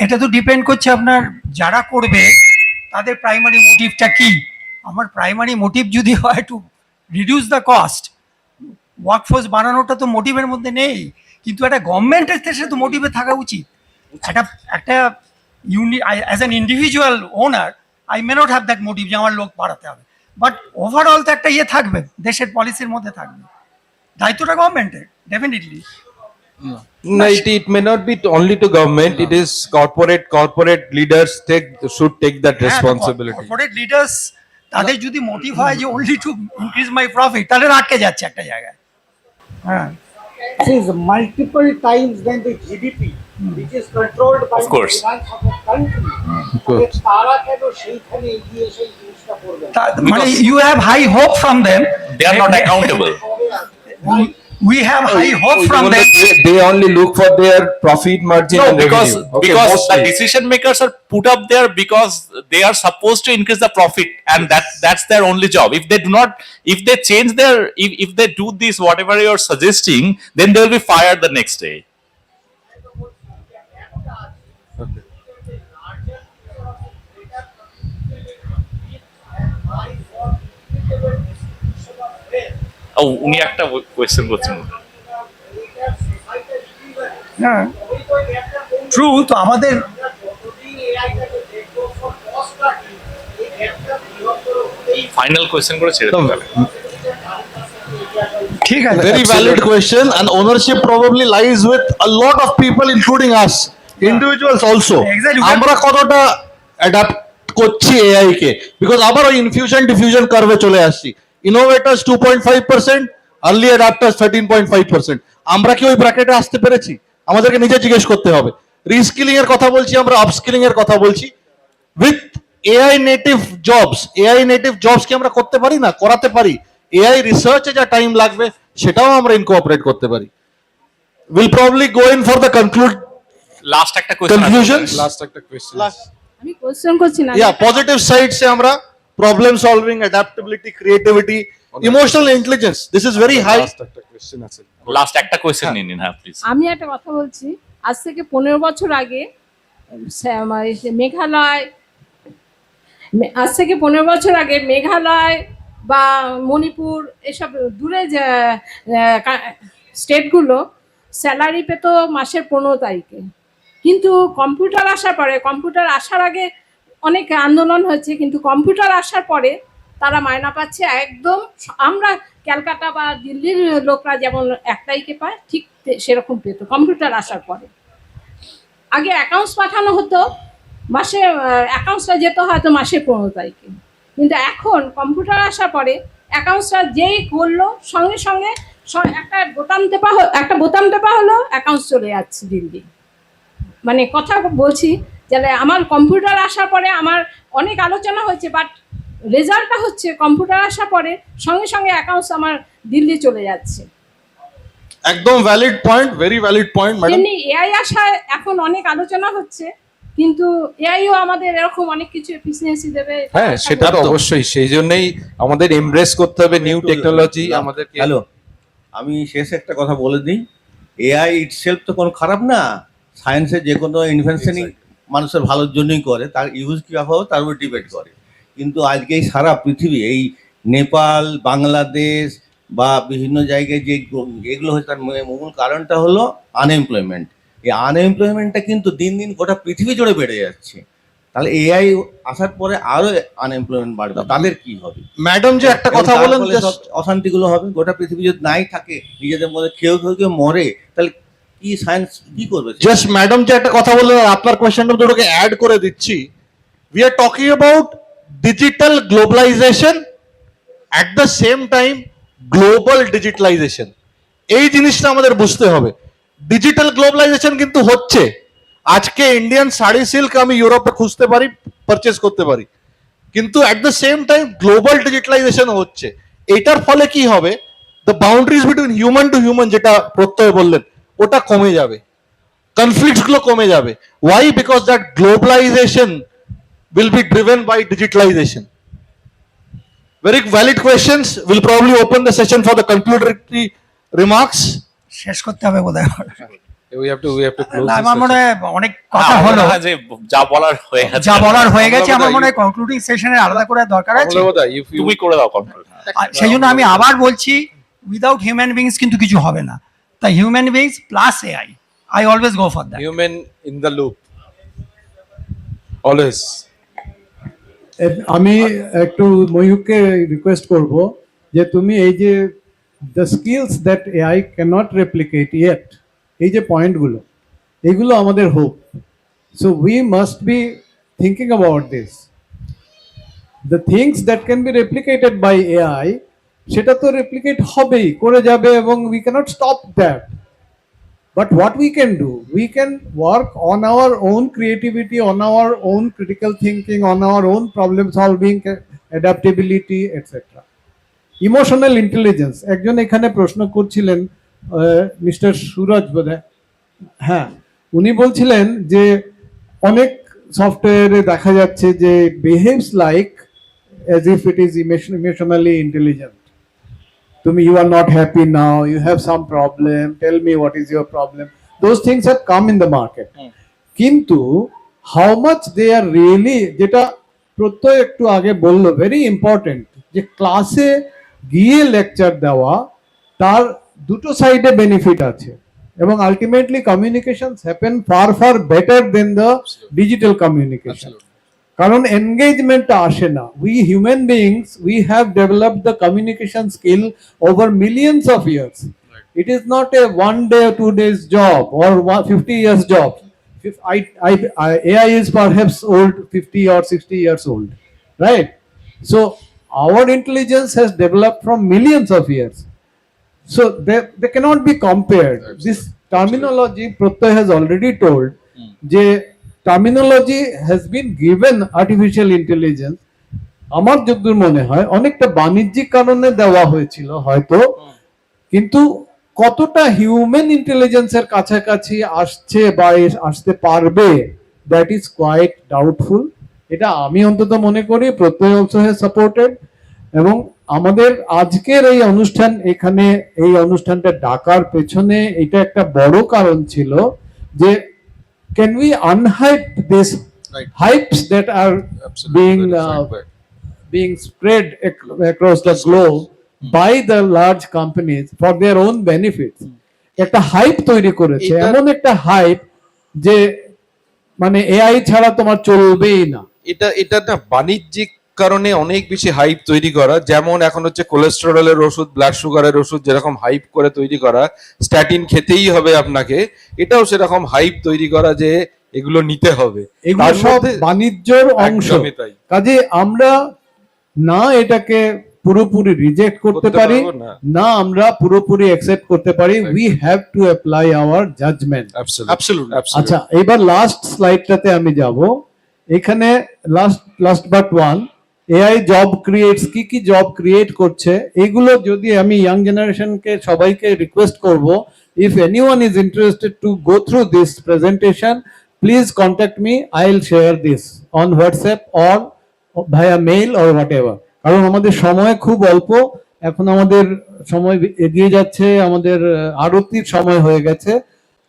এটা তো ডিপেন্ড করছে আপনার যারা করবে তাদের প্রাইমারি মোটিভটা কি। আমার প্রাইমারি মোটিভ যদি হয় to reduce the cost, workforce বাড়ানোটা তো মোটিভের মধ্যে নেই, কিন্তু একটা গভর্নমেন্টের দেশে তো মোটিভে থাকা উচিত। একটা as an individual owner I may not have that motive যে আমার লোক বাড়াতে হবে, বাট ওভারঅল তো একটা থাকবে, দেশের পলিসির মধ্যে থাকবে, দায়িত্বটা গভর্নমেন্টের definitely. No, it may not be only to government. It is corporate leaders should take that responsibility. Corporate leaders, তাদের যদি মোটিভ হয় যে only to increase my profit, তাহলে আটকে যাচ্ছে একটা জায়গায়। হ্যাঁ, is multiple times than the GDP, which is controlled by Of course. the finance of the country. তারা কেন সেইখানে এগিয়ে সেই জিনিসটা করবে? মানে you have high hope from them. They are not accountable. We have high hope from them. They only look for their profit margin No, and because revenue. Okay, because the mostly. decision makers are put up there because they are supposed to increase the profit, and that's their only job. If they do not, if they change their, if they do this whatever you are suggesting, then they will be fired the next day. Oh, উনি একটা question করছেন। হ্যাঁ, true. তো আমাদের final question করে ছেড়ে দিতে হবে। ঠিক আছে, Very valid question, and ownership probably lies with a lot of people, including us, individuals also. Exactly. আমরা কতটা অ্যাডাপ্ট করছি এআই কে, বিকজ আবার ওই ইনফিউশন ডিফিউশন কার্ভে চলে আসছি। ইনোভেটার্স 2.5%, আর্লি অ্যাডাপ্টার্স 13.5%। আমরা কি ওই ব্র্যাকেটে আসতে পেরেছি? আমাদেরকে নিজে জিজ্ঞেস করতে হবে। রিস্কিলিং এর কথা বলছি আমরা, আপস্কিলিং এর কথা বলছি। উইথ এআই নেটিভ জবস কি আমরা করতে পারি না? করাতে পারি। এআই রিসার্চে যা টাইম লাগবে সেটাও আমরা ইনকর্পোরেট করতে পারি। Will probably go in for the last একটা কোয়েশ্চেন কনফিউশনস। Last একটা question. আমি কোশ্চেন করছি না। Yeah, positive sides se আমরা problem solving, adaptability, creativity, emotional intelligence. This is very high. Last একটা question আছে। লাস্ট একটা কোয়েশ্চেন নিন, হ্যাঁ প্লিজ। আমি একটা কথা বলছি, আজ থেকে 15 বছর আগে মেঘালয় বা মণিপুর এসব দূরে যে স্টেটগুলো স্যালারি পেত মাসের 15 তারিখে, কিন্তু কম্পিউটার আসার আগে অনেক আন্দোলন হয়েছে, কিন্তু কম্পিউটার আসার পরে তারা মায়না পাচ্ছে একদম। আমরা ক্যালকাটা বা দিল্লির লোকরা যেমন 1 তারিখে পায়, ঠিক সেরকম পেত কম্পিউটার আসার পরে। আগে অ্যাকাউন্টস পাঠানো হতো, মাসে অ্যাকাউন্টসটা যেত হয়তো মাসের 15 তারিখে, কিন্তু এখন কম্পিউটার আসার পরে অ্যাকাউন্টসটা যেই করলো সঙ্গে সঙ্গে একটা বোতাম টেপা হলো, অ্যাকাউন্টস চলে যাচ্ছে দিল্লি। মানে কথা বলছি যে আমার কম্পিউটার আসার পরে আমার অনেক আলোচনা হয়েছে, বাট রেজাল্টটা হচ্ছে কম্পিউটার আসার পরে সঙ্গে সঙ্গে অ্যাকাউন্টস আমার দিল্লি চলে যাচ্ছে। একদম valid point, very valid point madam. তেমনি এআই আসায় এখন অনেক আলোচনা হচ্ছে, কিন্তু এআইও আমাদের এরকম অনেক কিছু এফিসিয়েন্সি দেবে। হ্যাঁ, সেটা তো অবশ্যই, সেই জন্যই আমাদের এমব্রেস করতে হবে নিউ টেকনোলজি। আমাদেরকে হ্যালো, আমি শেষ একটা কথা বলে দিই, এআই ইটসেলফ তো কোনো খারাপ না, সায়েন্সের যে কোনো ইনভেনশনই মানুষের ভালোর জন্যই করে, তার ইউজ কীভাবে হবে তার উপর ডিপেন্ড করে। কিন্তু আজকে এই সারা পৃথিবী, এই নেপাল, বাংলাদেশ বা বিভিন্ন জায়গায় যে এগুলো হচ্ছে, তার মূল কারণটা হলো আনএমপ্লয়মেন্ট। এই আনএমপ্লয়মেন্টটা কিন্তু দিন দিন গোটা পৃথিবী জুড়ে বেড়ে যাচ্ছে। তাহলে এআই আসার পরে আরো আনএমপ্লয়মেন্ট বাড়বে, তাদের কি হবে? ম্যাডাম যে একটা কথা বলেন, অশান্তিগুলো হবে, গোটা পৃথিবী যদি নাই থাকে, নিজেদের মধ্যে কেউ কেউ মরে, তাহলে কি সায়েন্স কি করবে? জাস্ট ম্যাডাম যে একটা কথা বললেন, আপনার কোয়েশ্চেনটা দুটোকে অ্যাড করে দিচ্ছি। We are talking about digital globalisation at the same time global digitalisation. এই জিনিসটা আমাদের বুঝতে হবে। ডিজিটাল গ্লোবালাইজেশন কিন্তু হচ্ছে। আজকে ইন্ডিয়ান শাড়ি সিল্ক আমি ইউরোপে খুঁজতে পারি, পারচেজ করতে পারি, কিন্তু at the same time global digitalization হচ্ছে। এটার ফলে কি হবে, the boundaries between human to human, যেটা প্রত্যয় বললেন, ওটা কমে যাবে, কনফ্লিক্টস গুলো কমে যাবে। Why? Because that globalisation will be driven by digitalization. Very valid questions. We'll probably open the session for the concludatory remarks. শেষ করতে হবে বোধহয়। we have to close না, this আমার মনে session. হয় অনেক কথা হলো, যে যা বলার হয়ে গেছে, যা বলার হয়ে গেছে। আমার আমলাবোধা, মনে হয় কনক্লুডিং সেশনের আলাদা করে দরকার আছে। আমলাবোধা, if you- তুমি করে দাও কন্ট্রোল। আর সেই জন্য আমি আবার বলছি, উইদাউট হিউম্যান বিংস কিন্তু কিছু হবে না। তাই human beings plus AI, I always go for that. human in the loop always. আমি একটু ময়ূককে রিকোয়েস্ট করব যে তুমি এই যে the skills that AI can't replicate yet, এই যে পয়েন্টগুলো, এগুলো আমাদের hope. So we must be thinking about this. The things that can be replicated by AI, সেটা তো রেপ্লিকেট হবেই, করে যাবে, এবং we can't stop that. But what we can do, we can work on our own creativity, on our own critical thinking, on our own problem solving, adaptability, etc. Emotional intelligence. একজন এখানে প্রশ্ন করছিলেন, mister Suraj বোধহয়, হ্যাঁ, উনি বলছিলেন যে অনেক সফটওয়্যারে দেখা যাচ্ছে যে behaves like as if it is emotionally intelligent. You are not happy now, you have some problem, tell me what is your problem. Those things have come in the market. Kintu how much they are really, যেটা প্রত্যয় একটু আগে বললো, very important, যে ক্লাসে গিয়ে lecture দেওয়া, তার দুটো সাইডে বেনিফিট আছে, এবং ultimately communications happen far far better then the digital communication. কারণ এনগেজমেন্টটা আসে না। We human beings, we have developed the communication skill over millions of years. It is not a 1 day or 2 days job or 50 years job. AI is perhaps old, 50 or 60 years old, right? So our intelligence has developed from millions of years. So they cannot be compared. This terminology, Pratya has already told, যে terminology has been given artificial intelligence, আমার যতদূর মনে হয় অনেকটা বাণিজ্যিক কারণে দেওয়া হয়েছিল হয়তো, কিন্তু কতটা হিউম্যান ইন্টেলিজেন্সের কাছাকাছি আসছে বা আসতে পারবে, দ্যাট ইজ কোয়াইট ডাউটফুল। এটা আমি অন্তত মনে করি, প্রত্যয় অলসো হ্যাজ সাপোর্টেড। এবং আমাদের আজকের এই অনুষ্ঠান, এখানে এই অনুষ্ঠানটা ডাকার পেছনে এটা একটা বড় কারণ ছিল যে can we unhype these hypes that are being spread across the globe by the large companies for their own benefits? একটা হাইপ তৈরি করেছে, এমন একটা হাইপ যে মানে এআই ছাড়া তোমার চলবেই না। এটা না বাণিজ্যিক কারণে অনেক বেশি হাইপ তৈরি করা, যেমন এখন হচ্ছে কোলেস্টেরলের ওষুধ, ব্লাড সুগারের ওষুধ যেরকম হাইপ করে তৈরি করা, স্ট্যাটিন খেতেই হবে আপনাকে, এটাও সেরকম হাইপ তৈরি করা যে এগুলো নিতে হবে। এগুলো সব বাণিজ্যের অংশ। কাজে আমরা না এটাকে পুরোপুরি রিজেক্ট করতে পারি, না আমরা পুরোপুরি অ্যাকসেপ্ট করতে পারি। We have to apply our judgement. আচ্ছা, এবার লাস্ট স্লাইডটাতে আমি যাব। এখানে last but one, AI job creates, কি কি জব ক্রিয়েট করছে, এগুলো যদি আমি ইয়াং জেনারেশনকে সবাইকে রিকোয়েস্ট করব, if anyone is interested to go through this presentation, please contact me, I will share this on WhatsApp or via mail or what ever. কারণ আমাদের সময় খুব অল্প, এখন আমাদের সময় এগিয়ে যাচ্ছে, আমাদের আরতির সময় হয়ে গেছে,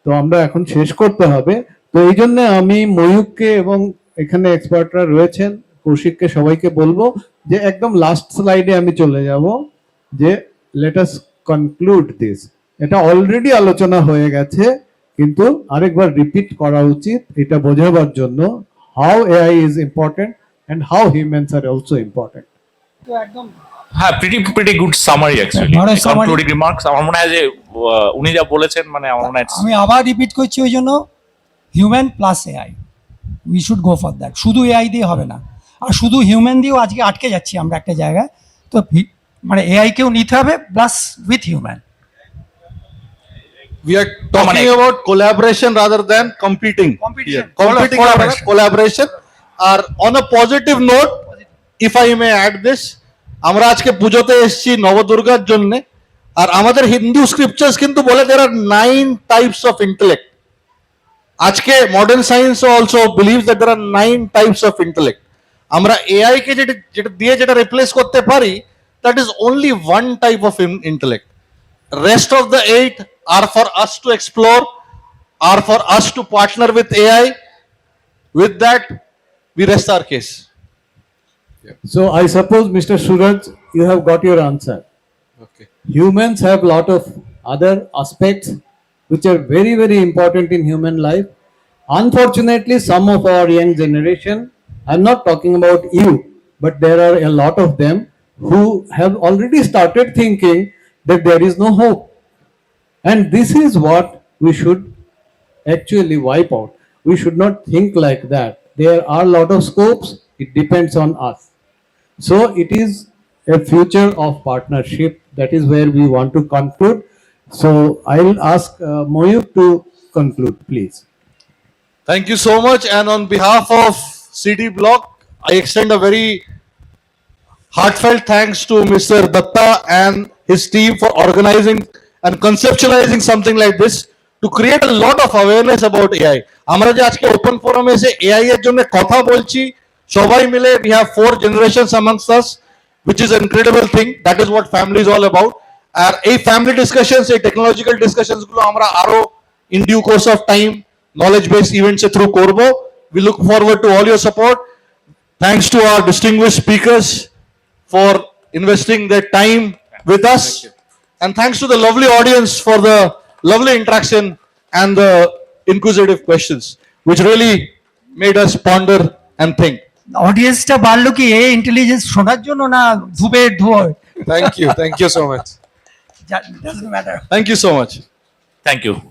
তো আমরা এখন শেষ করতে হবে। তো এই জন্য আমি ময়ূককে এবং এখানে এক্সপার্টরা রয়েছেন কৌশিককে সবাইকে বলবো যে একদম লাস্ট স্লাইডে আমি চলে যাব, যে লেট আস কনক্লুড দিস। এটা অলরেডি আলোচনা হয়ে গেছে, কিন্তু আরেকবার রিপিট করা উচিত এটা বোঝাবার জন্য, how AI is important and how humans are also important. তো একদম হ্যাঁ, প্রিটি গুড সামারি অ্যাকচুয়ালি, বড় summary। Concluding remarks. আমার মনে হয় যে উনি যা বলেছেন, মানে আমার মনে হয় আমি আবার রিপিট করছি, ওই জন্য human plus AI, we should go for that. শুধু এআই দিয়ে হবে না, আর শুধু হিউম্যান দিয়েও আজকে আটকে যাচ্ছি আমরা একটা জায়গায়। তো মানে এআইকেও নিতে হবে plus with human. We are talking about collaboration rather than competing. Collaboration. আর on a positive note, if I may add this, আমরা আজকে পুজোতে এসেছি নবদুর্গার জন্য, আর আমাদের হিন্দু স্ক্রিপচার্স কিন্তু বলে there are 9 types of intellect. আজকে modern science also believes that there are 9 types of intellect. আমরা এআই কে যেটা দিয়ে যেটা রিপ্লেস করতে পারি, that is only one type of intellect. Rest of the 8 are for us to explore, are for us to partner with AI. With that, we rest our case. So I suppose, Mr. Suraj, you have got your answer. Okay. Humans have a lot of other aspects which are very, very important in human life. Unfortunately, some of our young generation, I'm not talking about you, but there are a lot of them who have already started thinking that there is no hope. And this is what we should actually wipe out. We should not think like that. There are a lot of scopes, it depends on us. So it is a future of partnership. That is where we want to conclude. So I will ask Moyuk to conclude, please. Thank you so much. And on behalf of CD Block, I extend a very heartfelt thanks to Mr. Datta and his team for organizing and conceptualizing something like this to create a lot of awareness about AI. আমরা যে আজকে open ফোরামে এসে AI এর জন্য কথা বলছি সবাই মিলে, we have 4 generations amongst us, which is an incredible thing. That is what family is all about. আর এই ফ্যামিলি ডিসকাশনস, এই টেকনোলজিক্যাল ডিসকাশনস গুলো আমরা আরো in due course of time knowledge based events এর through করব. We look forward to all your support. Thanks to our distinguished speakers for investing their time with us. And thanks to the lovely audience for the lovely interaction and the inquisitive questions, which really made us ponder and think. অডিয়েন্সটা বাড়লো কি এই intelligence শোনার জন্য, না ধূপের ধোঁয়ায়? Thank you so much. Doesn't matter. Thank you so much. Thank you.